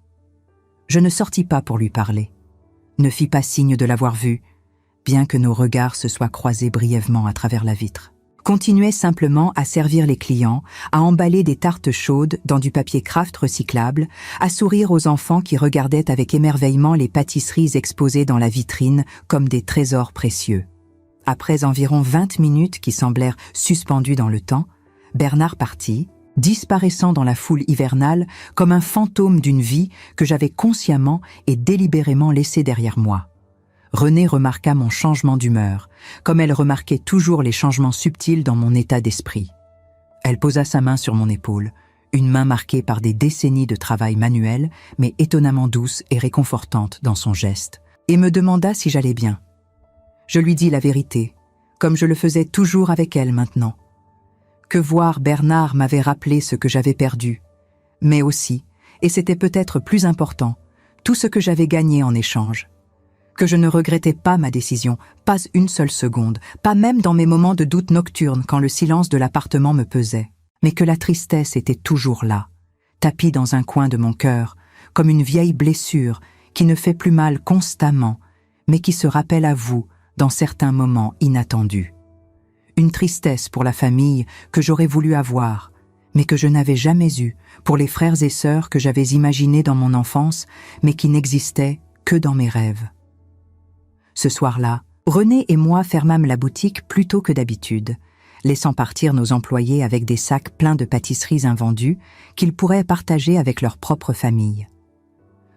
Je ne sortis pas pour lui parler, ne fis pas signe de l'avoir vu, bien que nos regards se soient croisés brièvement à travers la vitre. Continuais simplement à servir les clients, à emballer des tartes chaudes dans du papier Kraft recyclable, à sourire aux enfants qui regardaient avec émerveillement les pâtisseries exposées dans la vitrine comme des trésors précieux. Après environ 20 minutes qui semblèrent suspendues dans le temps, Bernard partit, disparaissant dans la foule hivernale comme un fantôme d'une vie que j'avais consciemment et délibérément laissée derrière moi. Renée remarqua mon changement d'humeur, comme elle remarquait toujours les changements subtils dans mon état d'esprit. Elle posa sa main sur mon épaule, une main marquée par des décennies de travail manuel, mais étonnamment douce et réconfortante dans son geste, et me demanda si j'allais bien. Je lui dis la vérité, comme je le faisais toujours avec elle maintenant. Que voir Bernard m'avait rappelé ce que j'avais perdu, mais aussi, et c'était peut-être plus important, tout ce que j'avais gagné en échange. Que je ne regrettais pas ma décision, pas une seule seconde, pas même dans mes moments de doute nocturne quand le silence de l'appartement me pesait, mais que la tristesse était toujours là, tapie dans un coin de mon cœur, comme une vieille blessure qui ne fait plus mal constamment, mais qui se rappelle à vous dans certains moments inattendus. Une tristesse pour la famille que j'aurais voulu avoir, mais que je n'avais jamais eu, pour les frères et sœurs que j'avais imaginés dans mon enfance, mais qui n'existaient que dans mes rêves. Ce soir-là, René et moi fermâmes la boutique plus tôt que d'habitude, laissant partir nos employés avec des sacs pleins de pâtisseries invendues qu'ils pourraient partager avec leur propre famille.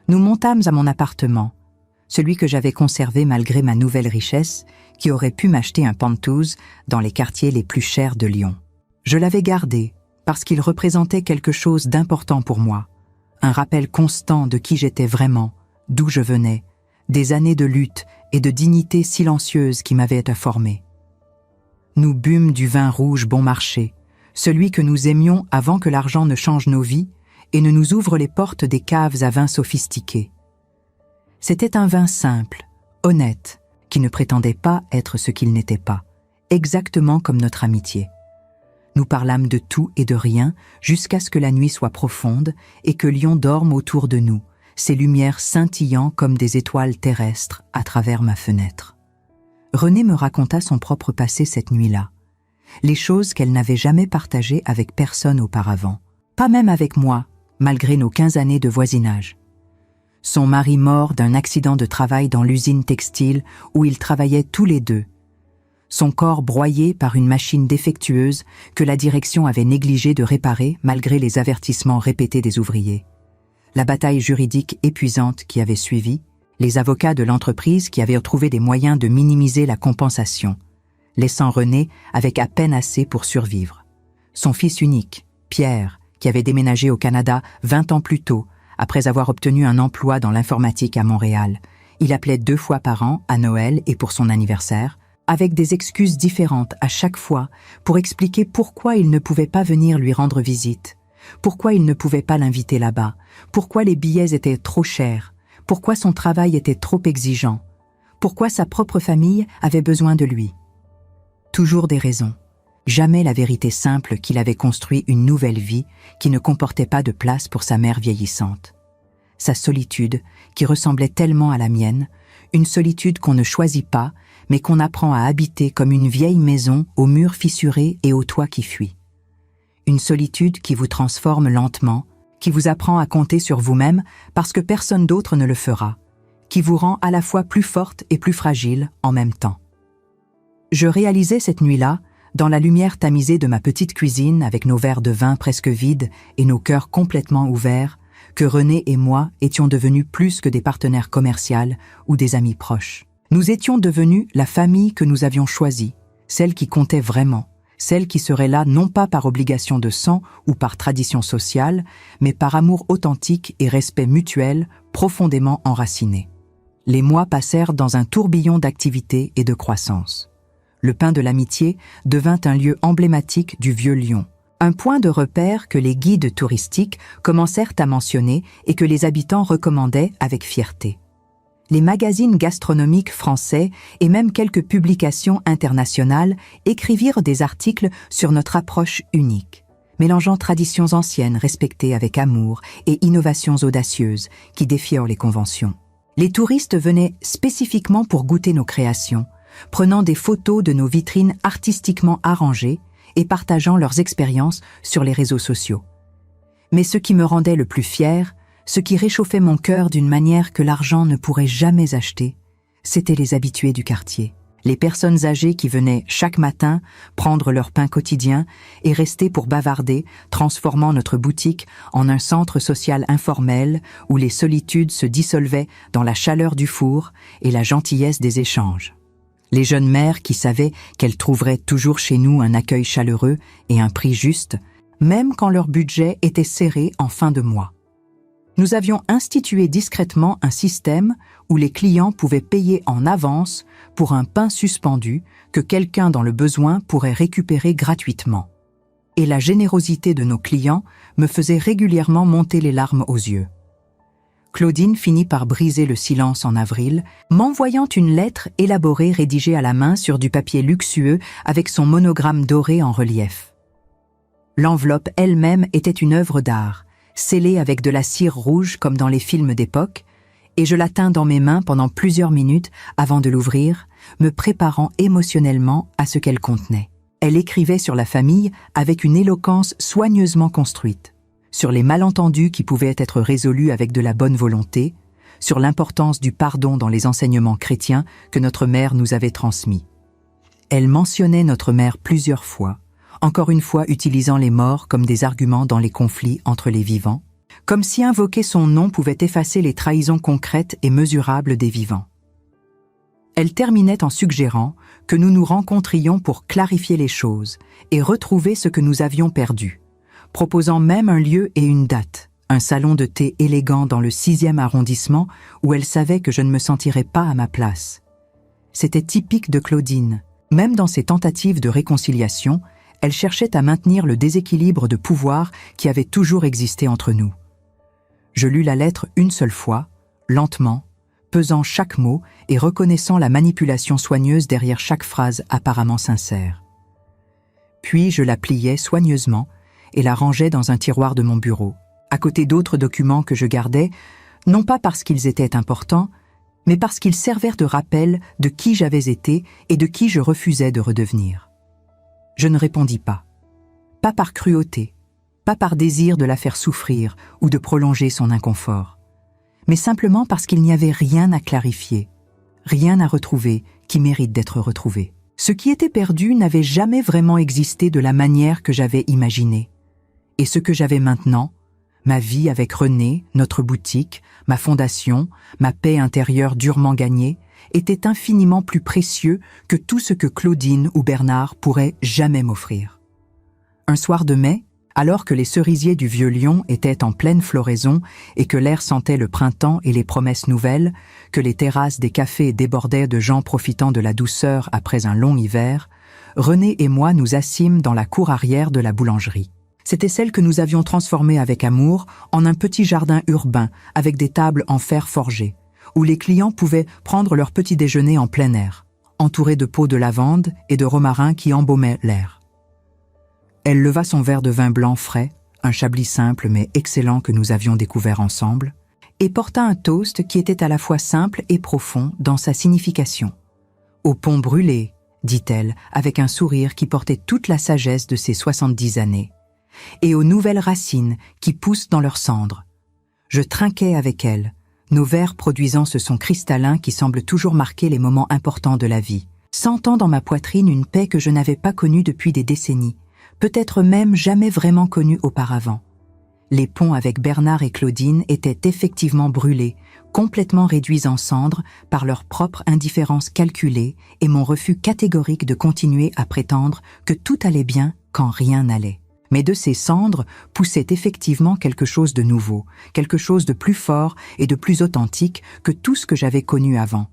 Nous montâmes à mon appartement, celui que j'avais conservé malgré ma nouvelle richesse, qui aurait pu m'acheter un pantouse dans les quartiers les plus chers de Lyon. Je l'avais gardé parce qu'il représentait quelque chose d'important pour moi, un rappel constant de qui j'étais vraiment, d'où je venais, des années de lutte et de dignité silencieuse qui m'avaient formé. Nous bûmes du vin rouge bon marché, celui que nous aimions avant que l'argent ne change nos vies et ne nous ouvre les portes des caves à vin sophistiqués. C'était un vin simple, honnête, qui ne prétendait pas être ce qu'il n'était pas, exactement comme notre amitié. Nous parlâmes de tout et de rien jusqu'à ce que la nuit soit profonde et que Lyon dorme autour de nous, ses lumières scintillant comme des étoiles terrestres à travers ma fenêtre. René me raconta son propre passé cette nuit-là, les choses qu'elle n'avait jamais partagées avec personne auparavant, pas même avec moi, malgré nos 15 années de voisinage. Son mari mort d'un accident de travail dans l'usine textile où ils travaillaient tous les deux. Son corps broyé par une machine défectueuse que la direction avait négligé de réparer malgré les avertissements répétés des ouvriers. La bataille juridique épuisante qui avait suivi, les avocats de l'entreprise qui avaient trouvé des moyens de minimiser la compensation, laissant René avec à peine assez pour survivre. Son fils unique, Pierre, qui avait déménagé au Canada 20 ans plus tôt, après avoir obtenu un emploi dans l'informatique à Montréal. Il appelait 2 fois par an, à Noël et pour son anniversaire, avec des excuses différentes à chaque fois pour expliquer pourquoi il ne pouvait pas venir lui rendre visite, pourquoi il ne pouvait pas l'inviter là-bas, pourquoi les billets étaient trop chers, pourquoi son travail était trop exigeant, pourquoi sa propre famille avait besoin de lui. Toujours des raisons. Jamais la vérité simple qu'il avait construit une nouvelle vie qui ne comportait pas de place pour sa mère vieillissante. Sa solitude, qui ressemblait tellement à la mienne, une solitude qu'on ne choisit pas, mais qu'on apprend à habiter comme une vieille maison aux murs fissurés et au toit qui fuit. Une solitude qui vous transforme lentement, qui vous apprend à compter sur vous-même parce que personne d'autre ne le fera, qui vous rend à la fois plus forte et plus fragile en même temps. Je réalisais cette nuit-là, dans la lumière tamisée de ma petite cuisine avec nos verres de vin presque vides et nos cœurs complètement ouverts, que René et moi étions devenus plus que des partenaires commerciaux ou des amis proches. Nous étions devenus la famille que nous avions choisie, celle qui comptait vraiment, celle qui serait là non pas par obligation de sang ou par tradition sociale, mais par amour authentique et respect mutuel profondément enraciné. Les mois passèrent dans un tourbillon d'activité et de croissance. Le Pain de l'Amitié devint un lieu emblématique du vieux Lyon, un point de repère que les guides touristiques commencèrent à mentionner et que les habitants recommandaient avec fierté. Les magazines gastronomiques français et même quelques publications internationales écrivirent des articles sur notre approche unique, mélangeant traditions anciennes respectées avec amour et innovations audacieuses qui défièrent les conventions. Les touristes venaient spécifiquement pour goûter nos créations, prenant des photos de nos vitrines artistiquement arrangées et partageant leurs expériences sur les réseaux sociaux. Mais ce qui me rendait le plus fier, ce qui réchauffait mon cœur d'une manière que l'argent ne pourrait jamais acheter, c'étaient les habitués du quartier, les personnes âgées qui venaient chaque matin prendre leur pain quotidien et rester pour bavarder, transformant notre boutique en un centre social informel où les solitudes se dissolvaient dans la chaleur du four et la gentillesse des échanges. Les jeunes mères qui savaient qu'elles trouveraient toujours chez nous un accueil chaleureux et un prix juste, même quand leur budget était serré en fin de mois. Nous avions institué discrètement un système où les clients pouvaient payer en avance pour un pain suspendu que quelqu'un dans le besoin pourrait récupérer gratuitement. Et la générosité de nos clients me faisait régulièrement monter les larmes aux yeux. Claudine finit par briser le silence en avril, m'envoyant une lettre élaborée rédigée à la main sur du papier luxueux avec son monogramme doré en relief. L'enveloppe elle-même était une œuvre d'art, scellée avec de la cire rouge comme dans les films d'époque, et je la tins dans mes mains pendant plusieurs minutes avant de l'ouvrir, me préparant émotionnellement à ce qu'elle contenait. Elle écrivait sur la famille avec une éloquence soigneusement construite, sur les malentendus qui pouvaient être résolus avec de la bonne volonté, sur l'importance du pardon dans les enseignements chrétiens que notre mère nous avait transmis. Elle mentionnait notre mère plusieurs fois, encore une fois utilisant les morts comme des arguments dans les conflits entre les vivants, comme si invoquer son nom pouvait effacer les trahisons concrètes et mesurables des vivants. Elle terminait en suggérant que nous nous rencontrions pour clarifier les choses et retrouver ce que nous avions perdu, proposant même un lieu et une date, un salon de thé élégant dans le 6e arrondissement où elle savait que je ne me sentirais pas à ma place. C'était typique de Claudine. Même dans ses tentatives de réconciliation, elle cherchait à maintenir le déséquilibre de pouvoir qui avait toujours existé entre nous. Je lus la lettre une seule fois, lentement, pesant chaque mot et reconnaissant la manipulation soigneuse derrière chaque phrase apparemment sincère. Puis je la pliai soigneusement et la rangeai dans un tiroir de mon bureau, à côté d'autres documents que je gardais, non pas parce qu'ils étaient importants, mais parce qu'ils servirent de rappel de qui j'avais été et de qui je refusais de redevenir. Je ne répondis pas. Pas par cruauté, pas par désir de la faire souffrir ou de prolonger son inconfort, mais simplement parce qu'il n'y avait rien à clarifier, rien à retrouver qui mérite d'être retrouvé. Ce qui était perdu n'avait jamais vraiment existé de la manière que j'avais imaginée. Et ce que j'avais maintenant, ma vie avec René, notre boutique, ma fondation, ma paix intérieure durement gagnée, était infiniment plus précieux que tout ce que Claudine ou Bernard pourraient jamais m'offrir. Un soir de mai, alors que les cerisiers du Vieux-Lyon étaient en pleine floraison et que l'air sentait le printemps et les promesses nouvelles, que les terrasses des cafés débordaient de gens profitant de la douceur après un long hiver, René et moi nous assîmes dans la cour arrière de la boulangerie. C'était celle que nous avions transformée avec amour en un petit jardin urbain avec des tables en fer forgé, où les clients pouvaient prendre leur petit déjeuner en plein air, entourés de pots de lavande et de romarin qui embaumaient l'air. Elle leva son verre de vin blanc frais, un chablis simple mais excellent que nous avions découvert ensemble, et porta un toast qui était à la fois simple et profond dans sa signification. « Au pont brûlé », dit-elle, avec un sourire qui portait toute la sagesse de ses 70 années, et aux nouvelles racines qui poussent dans leurs cendres. Je trinquais avec elle, nos verres produisant ce son cristallin qui semble toujours marquer les moments importants de la vie, sentant dans ma poitrine une paix que je n'avais pas connue depuis des décennies, peut-être même jamais vraiment connue auparavant. Les ponts avec Bernard et Claudine étaient effectivement brûlés, complètement réduits en cendres par leur propre indifférence calculée et mon refus catégorique de continuer à prétendre que tout allait bien quand rien n'allait. Mais de ces cendres poussait effectivement quelque chose de nouveau, quelque chose de plus fort et de plus authentique que tout ce que j'avais connu avant.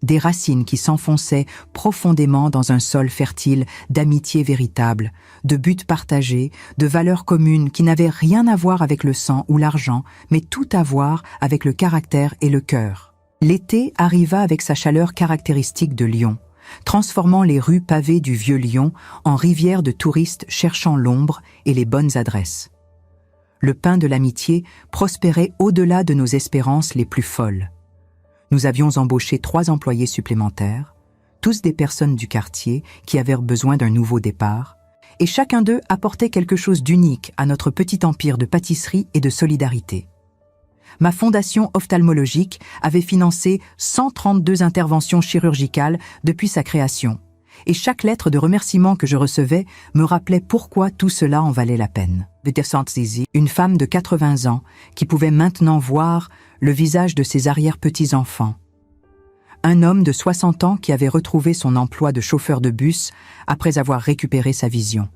Des racines qui s'enfonçaient profondément dans un sol fertile d'amitié véritable, de buts partagés, de valeurs communes qui n'avaient rien à voir avec le sang ou l'argent, mais tout à voir avec le caractère et le cœur. L'été arriva avec sa chaleur caractéristique de Lyon, transformant les rues pavées du vieux Lyon en rivières de touristes cherchant l'ombre et les bonnes adresses. Le pain de l'amitié prospérait au-delà de nos espérances les plus folles. Nous avions embauché 3 employés supplémentaires, tous des personnes du quartier qui avaient besoin d'un nouveau départ, et chacun d'eux apportait quelque chose d'unique à notre petit empire de pâtisserie et de solidarité. Ma fondation ophtalmologique avait financé 132 interventions chirurgicales depuis sa création, et chaque lettre de remerciement que je recevais me rappelait pourquoi tout cela en valait la peine. Une femme de 80 ans qui pouvait maintenant voir le visage de ses arrière-petits-enfants. Un homme de 60 ans qui avait retrouvé son emploi de chauffeur de bus après avoir récupéré sa vision.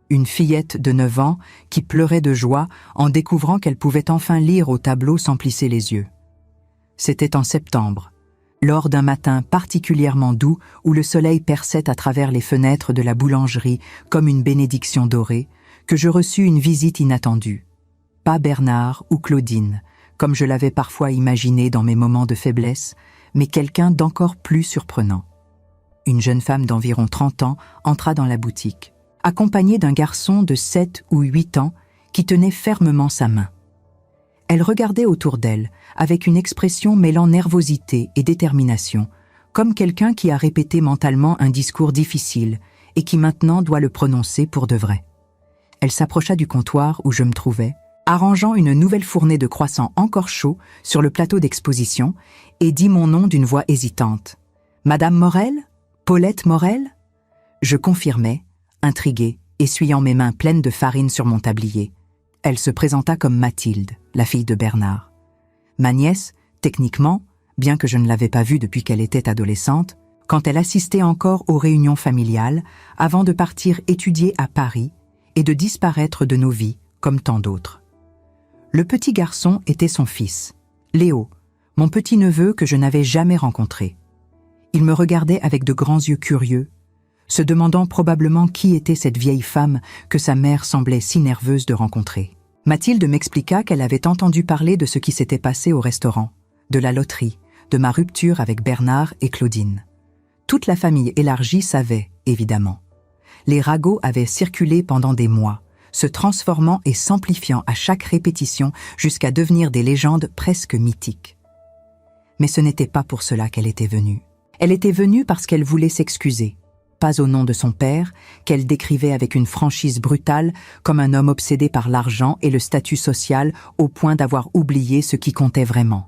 Une fillette de 9 ans qui pleurait de joie en découvrant qu'elle pouvait enfin lire au tableau sans plisser les yeux. C'était en septembre, lors d'un matin particulièrement doux où le soleil perçait à travers les fenêtres de la boulangerie comme une bénédiction dorée, que je reçus une visite inattendue. Pas Bernard ou Claudine, comme je l'avais parfois imaginé dans mes moments de faiblesse, mais quelqu'un d'encore plus surprenant. Une jeune femme d'environ 30 ans entra dans la boutique, accompagnée d'un garçon de 7 ou 8 ans qui tenait fermement sa main. Elle regardait autour d'elle, avec une expression mêlant nervosité et détermination, comme quelqu'un qui a répété mentalement un discours difficile et qui maintenant doit le prononcer pour de vrai. Elle s'approcha du comptoir où je me trouvais, arrangeant une nouvelle fournée de croissants encore chauds sur le plateau d'exposition, et dit mon nom d'une voix hésitante. « Madame Morel ? Paulette Morel ?» Je confirmai, intrigué, essuyant mes mains pleines de farine sur mon tablier. Elle se présenta comme Mathilde, la fille de Bernard. Ma nièce, techniquement, bien que je ne l'avais pas vue depuis qu'elle était adolescente, quand elle assistait encore aux réunions familiales, avant de partir étudier à Paris et de disparaître de nos vies, comme tant d'autres. Le petit garçon était son fils, Léo, mon petit-neveu que je n'avais jamais rencontré. Il me regardait avec de grands yeux curieux, se demandant probablement qui était cette vieille femme que sa mère semblait si nerveuse de rencontrer. Mathilde m'expliqua qu'elle avait entendu parler de ce qui s'était passé au restaurant, de la loterie, de ma rupture avec Bernard et Claudine. Toute la famille élargie savait, évidemment. Les ragots avaient circulé pendant des mois, se transformant et s'amplifiant à chaque répétition jusqu'à devenir des légendes presque mythiques. Mais ce n'était pas pour cela qu'elle était venue. Elle était venue parce qu'elle voulait s'excuser, pas au nom de son père, qu'elle décrivait avec une franchise brutale comme un homme obsédé par l'argent et le statut social au point d'avoir oublié ce qui comptait vraiment.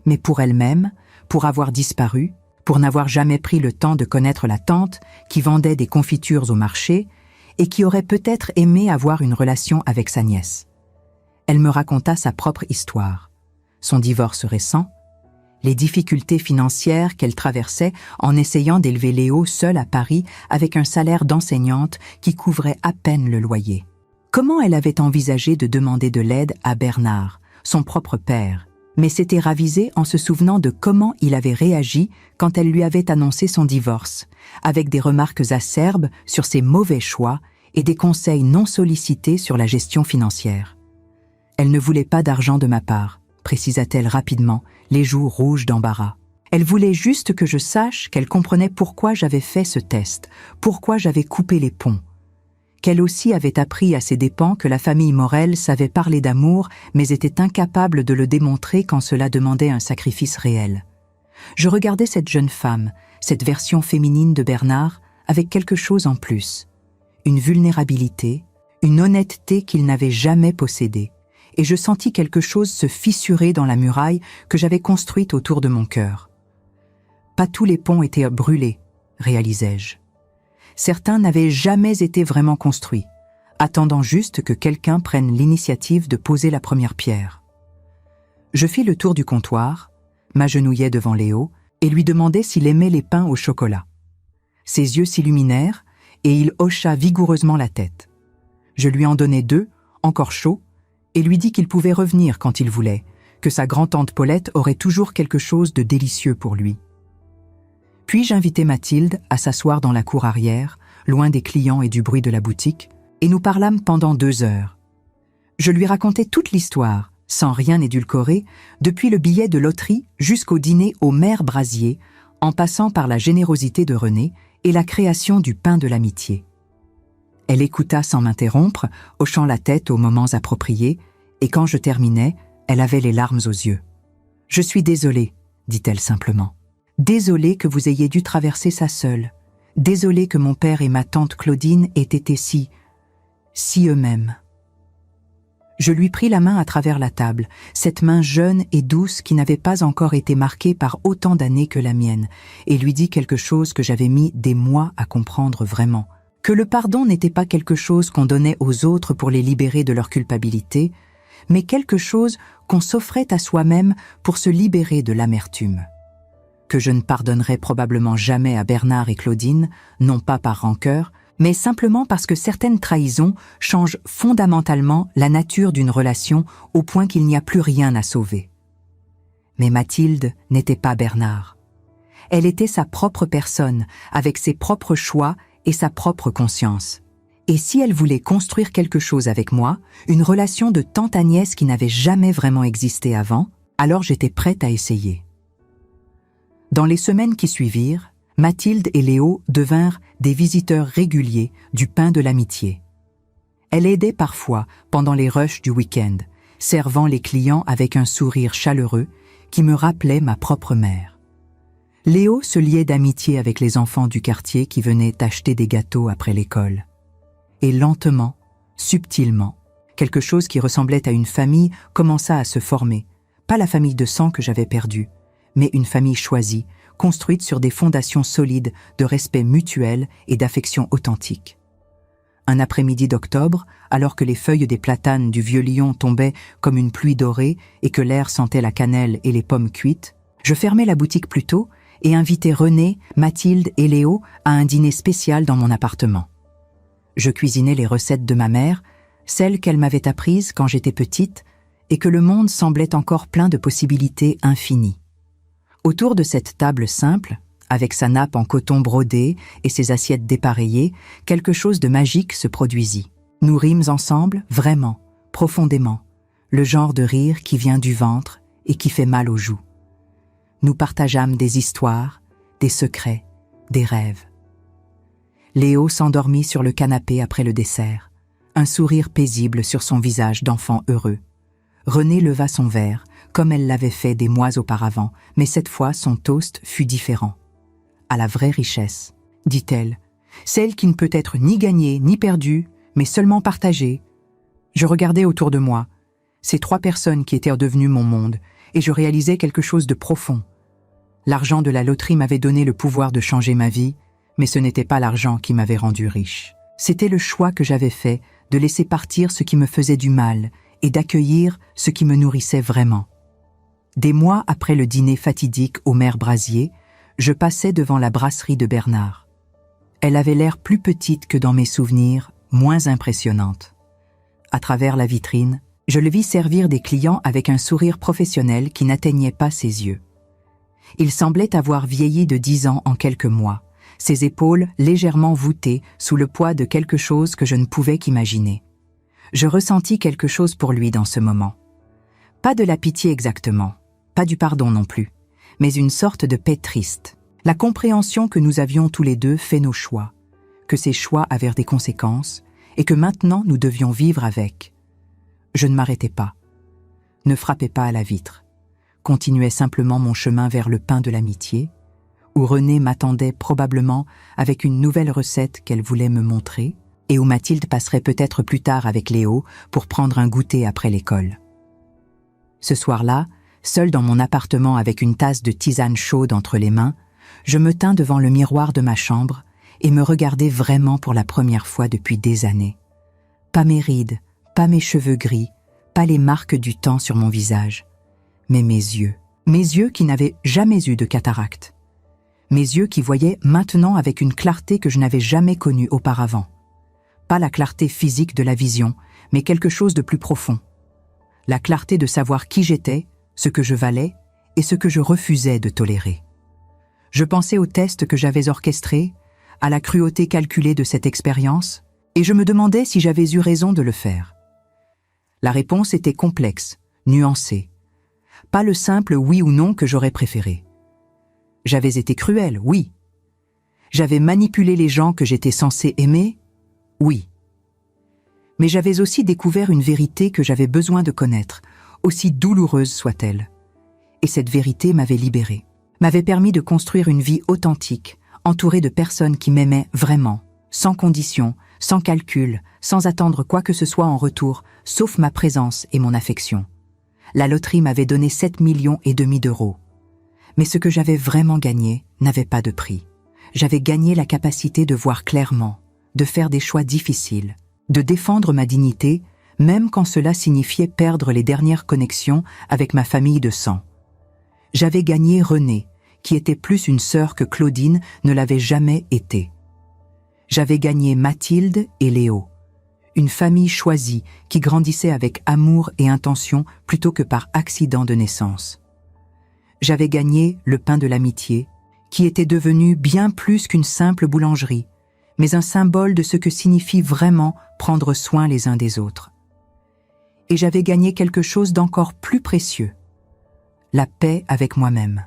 Mais pour elle-même, pour avoir disparu, pour n'avoir jamais pris le temps de connaître la tante qui vendait des confitures au marché et qui aurait peut-être aimé avoir une relation avec sa nièce. Elle me raconta sa propre histoire, son divorce récent, les difficultés financières qu'elle traversait en essayant d'élever Léo seule à Paris avec un salaire d'enseignante qui couvrait à peine le loyer. Comment elle avait envisagé de demander de l'aide à Bernard, son propre père, mais s'était ravisée en se souvenant de comment il avait réagi quand elle lui avait annoncé son divorce, avec des remarques acerbes sur ses mauvais choix et des conseils non sollicités sur la gestion financière. Elle ne voulait pas d'argent de ma part, précisa-t-elle rapidement, les joues rouges d'embarras. Elle voulait juste que je sache qu'elle comprenait pourquoi j'avais fait ce test, pourquoi j'avais coupé les ponts. Qu'elle aussi avait appris à ses dépens que la famille Morel savait parler d'amour, mais était incapable de le démontrer quand cela demandait un sacrifice réel. Je regardais cette jeune femme, cette version féminine de Bernard, avec quelque chose en plus. Une vulnérabilité, une honnêteté qu'il n'avait jamais possédée. Et je sentis quelque chose se fissurer dans la muraille que j'avais construite autour de mon cœur. Pas tous les ponts étaient brûlés, réalisai-je. Certains n'avaient jamais été vraiment construits, attendant juste que quelqu'un prenne l'initiative de poser la première pierre. Je fis le tour du comptoir, m'agenouillai devant Léo et lui demandai s'il aimait les pains au chocolat. Ses yeux s'illuminèrent et il hocha vigoureusement la tête. Je lui en donnai 2, encore chauds, et lui dit qu'il pouvait revenir quand il voulait, que sa grand-tante Paulette aurait toujours quelque chose de délicieux pour lui. Puis j'invitai Mathilde à s'asseoir dans la cour arrière, loin des clients et du bruit de la boutique, et nous parlâmes pendant 2 heures. Je lui racontai toute l'histoire, sans rien édulcorer, depuis le billet de loterie jusqu'au dîner au maire Brasier, en passant par la générosité de René et la création du pain de l'amitié. Elle écouta sans m'interrompre, hochant la tête aux moments appropriés, et quand je terminai, elle avait les larmes aux yeux. « Je suis désolée, dit-elle simplement. Désolée que vous ayez dû traverser ça seule. Désolée que mon père et ma tante Claudine aient été si eux-mêmes. » Je lui pris la main à travers la table, cette main jeune et douce qui n'avait pas encore été marquée par autant d'années que la mienne, et lui dis quelque chose que j'avais mis des mois à comprendre vraiment. Que le pardon n'était pas quelque chose qu'on donnait aux autres pour les libérer de leur culpabilité, mais quelque chose qu'on s'offrait à soi-même pour se libérer de l'amertume. Que je ne pardonnerais probablement jamais à Bernard et Claudine, non pas par rancœur, mais simplement parce que certaines trahisons changent fondamentalement la nature d'une relation au point qu'il n'y a plus rien à sauver. Mais Mathilde n'était pas Bernard. Elle était sa propre personne, avec ses propres choix et sa propre conscience. Et si elle voulait construire quelque chose avec moi, une relation de tante à nièce qui n'avait jamais vraiment existé avant, alors j'étais prête à essayer. Dans les semaines qui suivirent, Mathilde et Léo devinrent des visiteurs réguliers du pain de l'amitié. Elle aidait parfois pendant les rushs du week-end, servant les clients avec un sourire chaleureux qui me rappelait ma propre mère. Léo se liait d'amitié avec les enfants du quartier qui venaient acheter des gâteaux après l'école. Et lentement, subtilement, quelque chose qui ressemblait à une famille commença à se former. Pas la famille de sang que j'avais perdue, mais une famille choisie, construite sur des fondations solides de respect mutuel et d'affection authentique. Un après-midi d'octobre, alors que les feuilles des platanes du vieux lion tombaient comme une pluie dorée et que l'air sentait la cannelle et les pommes cuites, je fermai la boutique plus tôt et invitai René, Mathilde et Léo à un dîner spécial dans mon appartement. Je cuisinais les recettes de ma mère, celles qu'elle m'avait apprises quand j'étais petite et que le monde semblait encore plein de possibilités infinies. Autour de cette table simple, avec sa nappe en coton brodé et ses assiettes dépareillées, quelque chose de magique se produisit. Nous rîmes ensemble, vraiment, profondément, le genre de rire qui vient du ventre et qui fait mal aux joues. Nous partageâmes des histoires, des secrets, des rêves. Léo s'endormit sur le canapé après le dessert, un sourire paisible sur son visage d'enfant heureux. René leva son verre, comme elle l'avait fait des mois auparavant, mais cette fois son toast fut différent. À la vraie richesse, dit-elle, celle qui ne peut être ni gagnée ni perdue, mais seulement partagée. Je regardais autour de moi, ces 3 personnes qui étaient devenues mon monde, et je réalisais quelque chose de profond. L'argent de la loterie m'avait donné le pouvoir de changer ma vie, mais ce n'était pas l'argent qui m'avait rendu riche. C'était le choix que j'avais fait de laisser partir ce qui me faisait du mal et d'accueillir ce qui me nourrissait vraiment. Des mois après le dîner fatidique au Maire Brasier, je passais devant la brasserie de Bernard. Elle avait l'air plus petite que dans mes souvenirs, moins impressionnante. À travers la vitrine, je le vis servir des clients avec un sourire professionnel qui n'atteignait pas ses yeux. Il semblait avoir vieilli de 10 ans en quelques mois, ses épaules légèrement voûtées sous le poids de quelque chose que je ne pouvais qu'imaginer. Je ressentis quelque chose pour lui dans ce moment. Pas de la pitié exactement, pas du pardon non plus, mais une sorte de paix triste. La compréhension que nous avions tous les deux fait nos choix, que ces choix avaient des conséquences et que maintenant nous devions vivre avec. Je ne m'arrêtais pas, ne frappais pas à la vitre, continuais simplement mon chemin vers le pain de l'amitié, où René m'attendait probablement avec une nouvelle recette qu'elle voulait me montrer, et où Mathilde passerait peut-être plus tard avec Léo pour prendre un goûter après l'école. Ce soir-là, seul dans mon appartement avec une tasse de tisane chaude entre les mains, je me tins devant le miroir de ma chambre et me regardai vraiment pour la première fois depuis des années. Pas mes rides, pas mes cheveux gris, pas les marques du temps sur mon visage, mais mes yeux qui n'avaient jamais eu de cataracte. Mes yeux qui voyaient maintenant avec une clarté que je n'avais jamais connue auparavant. Pas la clarté physique de la vision, mais quelque chose de plus profond. La clarté de savoir qui j'étais, ce que je valais et ce que je refusais de tolérer. Je pensais aux tests que j'avais orchestrés, à la cruauté calculée de cette expérience, et je me demandais si j'avais eu raison de le faire. La réponse était complexe, nuancée. Pas le simple oui ou non que j'aurais préféré. J'avais été cruel, oui. J'avais manipulé les gens que j'étais censé aimer, oui. Mais j'avais aussi découvert une vérité que j'avais besoin de connaître, aussi douloureuse soit-elle. Et cette vérité m'avait libéré, m'avait permis de construire une vie authentique, entourée de personnes qui m'aimaient vraiment, sans condition, sans calcul, sans attendre quoi que ce soit en retour, sauf ma présence et mon affection. La loterie m'avait donné 7,5 millions d'euros. Mais ce que j'avais vraiment gagné n'avait pas de prix. J'avais gagné la capacité de voir clairement, de faire des choix difficiles, de défendre ma dignité, même quand cela signifiait perdre les dernières connexions avec ma famille de sang. J'avais gagné René, qui était plus une sœur que Claudine ne l'avait jamais été. J'avais gagné Mathilde et Léo, une famille choisie qui grandissait avec amour et intention plutôt que par accident de naissance. J'avais gagné le pain de l'amitié, qui était devenu bien plus qu'une simple boulangerie, mais un symbole de ce que signifie vraiment prendre soin les uns des autres. Et j'avais gagné quelque chose d'encore plus précieux, la paix avec moi-même.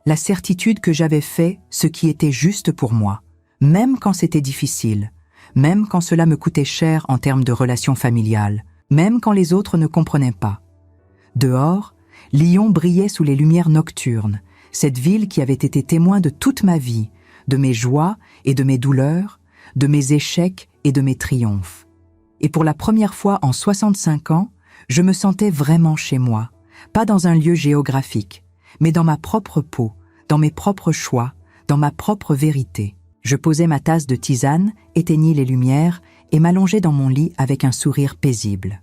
La certitude que j'avais fait ce qui était juste pour moi, même quand c'était difficile, même quand cela me coûtait cher en termes de relations familiales, même quand les autres ne comprenaient pas. Dehors, Lyon brillait sous les lumières nocturnes, cette ville qui avait été témoin de toute ma vie, de mes joies et de mes douleurs, de mes échecs et de mes triomphes. Et pour la première fois en 65 ans, je me sentais vraiment chez moi, pas dans un lieu géographique, mais dans ma propre peau, dans mes propres choix, dans ma propre vérité. Je posai ma tasse de tisane, éteignis les lumières et m'allongeai dans mon lit avec un sourire paisible.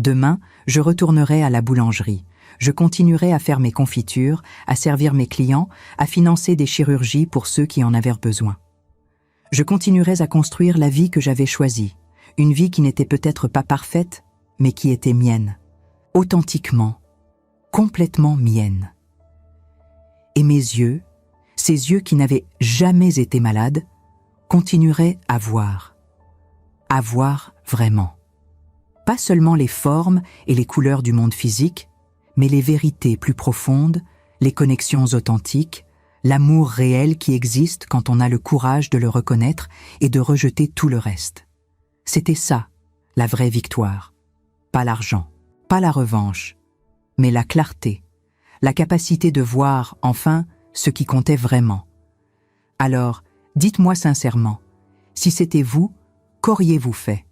Demain, je retournerai à la boulangerie. Je continuerai à faire mes confitures, à servir mes clients, à financer des chirurgies pour ceux qui en avaient besoin. Je continuerai à construire la vie que j'avais choisie, une vie qui n'était peut-être pas parfaite, mais qui était mienne, authentiquement, complètement mienne. Et mes yeux, ces yeux qui n'avaient jamais été malades, continueraient à voir vraiment. Pas seulement les formes et les couleurs du monde physique, mais les vérités plus profondes, les connexions authentiques, l'amour réel qui existe quand on a le courage de le reconnaître et de rejeter tout le reste. C'était ça, la vraie victoire. Pas l'argent, pas la revanche, mais la clarté, la capacité de voir, enfin, ce qui comptait vraiment. Alors, dites-moi sincèrement, si c'était vous, qu'auriez-vous fait ?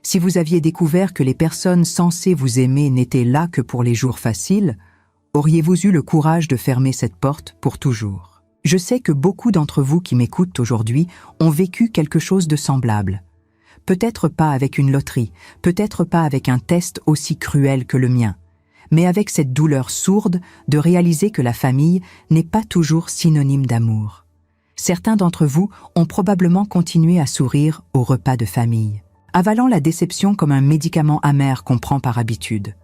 Si vous aviez découvert que les personnes censées vous aimer n'étaient là que pour les jours faciles, auriez-vous eu le courage de fermer cette porte pour toujours ? Je sais que beaucoup d'entre vous qui m'écoutent aujourd'hui ont vécu quelque chose de semblable. Peut-être pas avec une loterie, peut-être pas avec un test aussi cruel que le mien, mais avec cette douleur sourde de réaliser que la famille n'est pas toujours synonyme d'amour. Certains d'entre vous ont probablement continué à sourire au repas de famille, avalant la déception comme un médicament amer qu'on prend par habitude.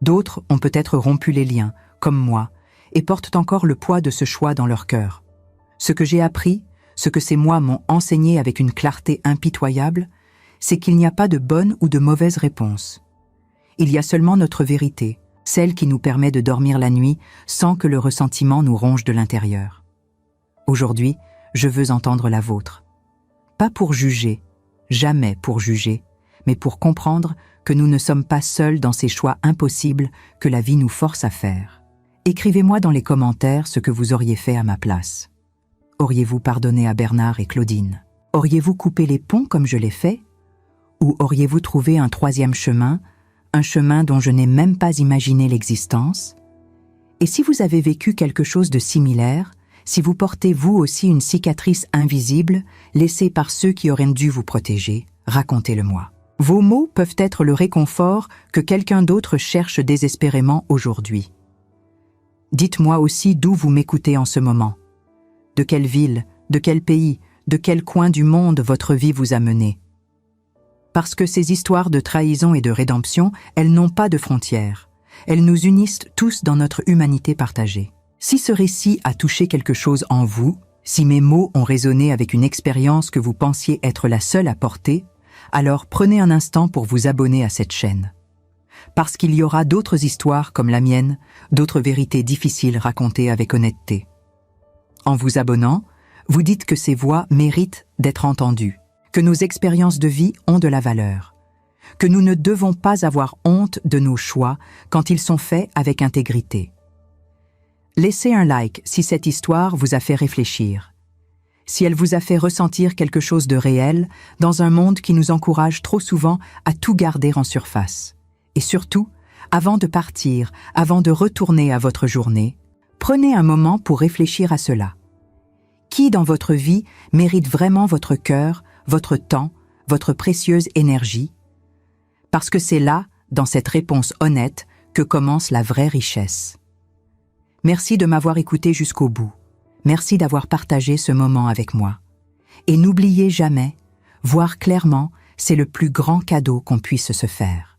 D'autres ont peut-être rompu les liens, comme moi, et portent encore le poids de ce choix dans leur cœur. Ce que j'ai appris, ce que ces mois m'ont enseigné avec une clarté impitoyable, c'est qu'il n'y a pas de bonne ou de mauvaise réponse. Il y a seulement notre vérité, celle qui nous permet de dormir la nuit sans que le ressentiment nous ronge de l'intérieur. Aujourd'hui, je veux entendre la vôtre. Pas pour juger, jamais pour juger, mais pour comprendre que nous ne sommes pas seuls dans ces choix impossibles que la vie nous force à faire. Écrivez-moi dans les commentaires ce que vous auriez fait à ma place. Auriez-vous pardonné à Bernard et Claudine ? Auriez-vous coupé les ponts comme je l'ai fait ? Ou auriez-vous trouvé un troisième chemin, un chemin dont je n'ai même pas imaginé l'existence ? Et si vous avez vécu quelque chose de similaire, si vous portez vous aussi une cicatrice invisible, laissée par ceux qui auraient dû vous protéger, racontez-le-moi. Vos mots peuvent être le réconfort que quelqu'un d'autre cherche désespérément aujourd'hui. Dites-moi aussi d'où vous m'écoutez en ce moment. De quelle ville, de quel pays, de quel coin du monde votre vie vous a mené. Parce que ces histoires de trahison et de rédemption, elles n'ont pas de frontières. Elles nous unissent tous dans notre humanité partagée. Si ce récit a touché quelque chose en vous, si mes mots ont résonné avec une expérience que vous pensiez être la seule à porter, alors prenez un instant pour vous abonner à cette chaîne. Parce qu'il y aura d'autres histoires comme la mienne, d'autres vérités difficiles racontées avec honnêteté. En vous abonnant, vous dites que ces voix méritent d'être entendues, que nos expériences de vie ont de la valeur, que nous ne devons pas avoir honte de nos choix quand ils sont faits avec intégrité. Laissez un like si cette histoire vous a fait réfléchir, si elle vous a fait ressentir quelque chose de réel dans un monde qui nous encourage trop souvent à tout garder en surface. Et surtout, avant de partir, avant de retourner à votre journée, prenez un moment pour réfléchir à cela. Qui dans votre vie mérite vraiment votre cœur, votre temps, votre précieuse énergie ? Parce que c'est là, dans cette réponse honnête, que commence la vraie richesse. Merci de m'avoir écouté jusqu'au bout. Merci d'avoir partagé ce moment avec moi. Et n'oubliez jamais, voir clairement, c'est le plus grand cadeau qu'on puisse se faire.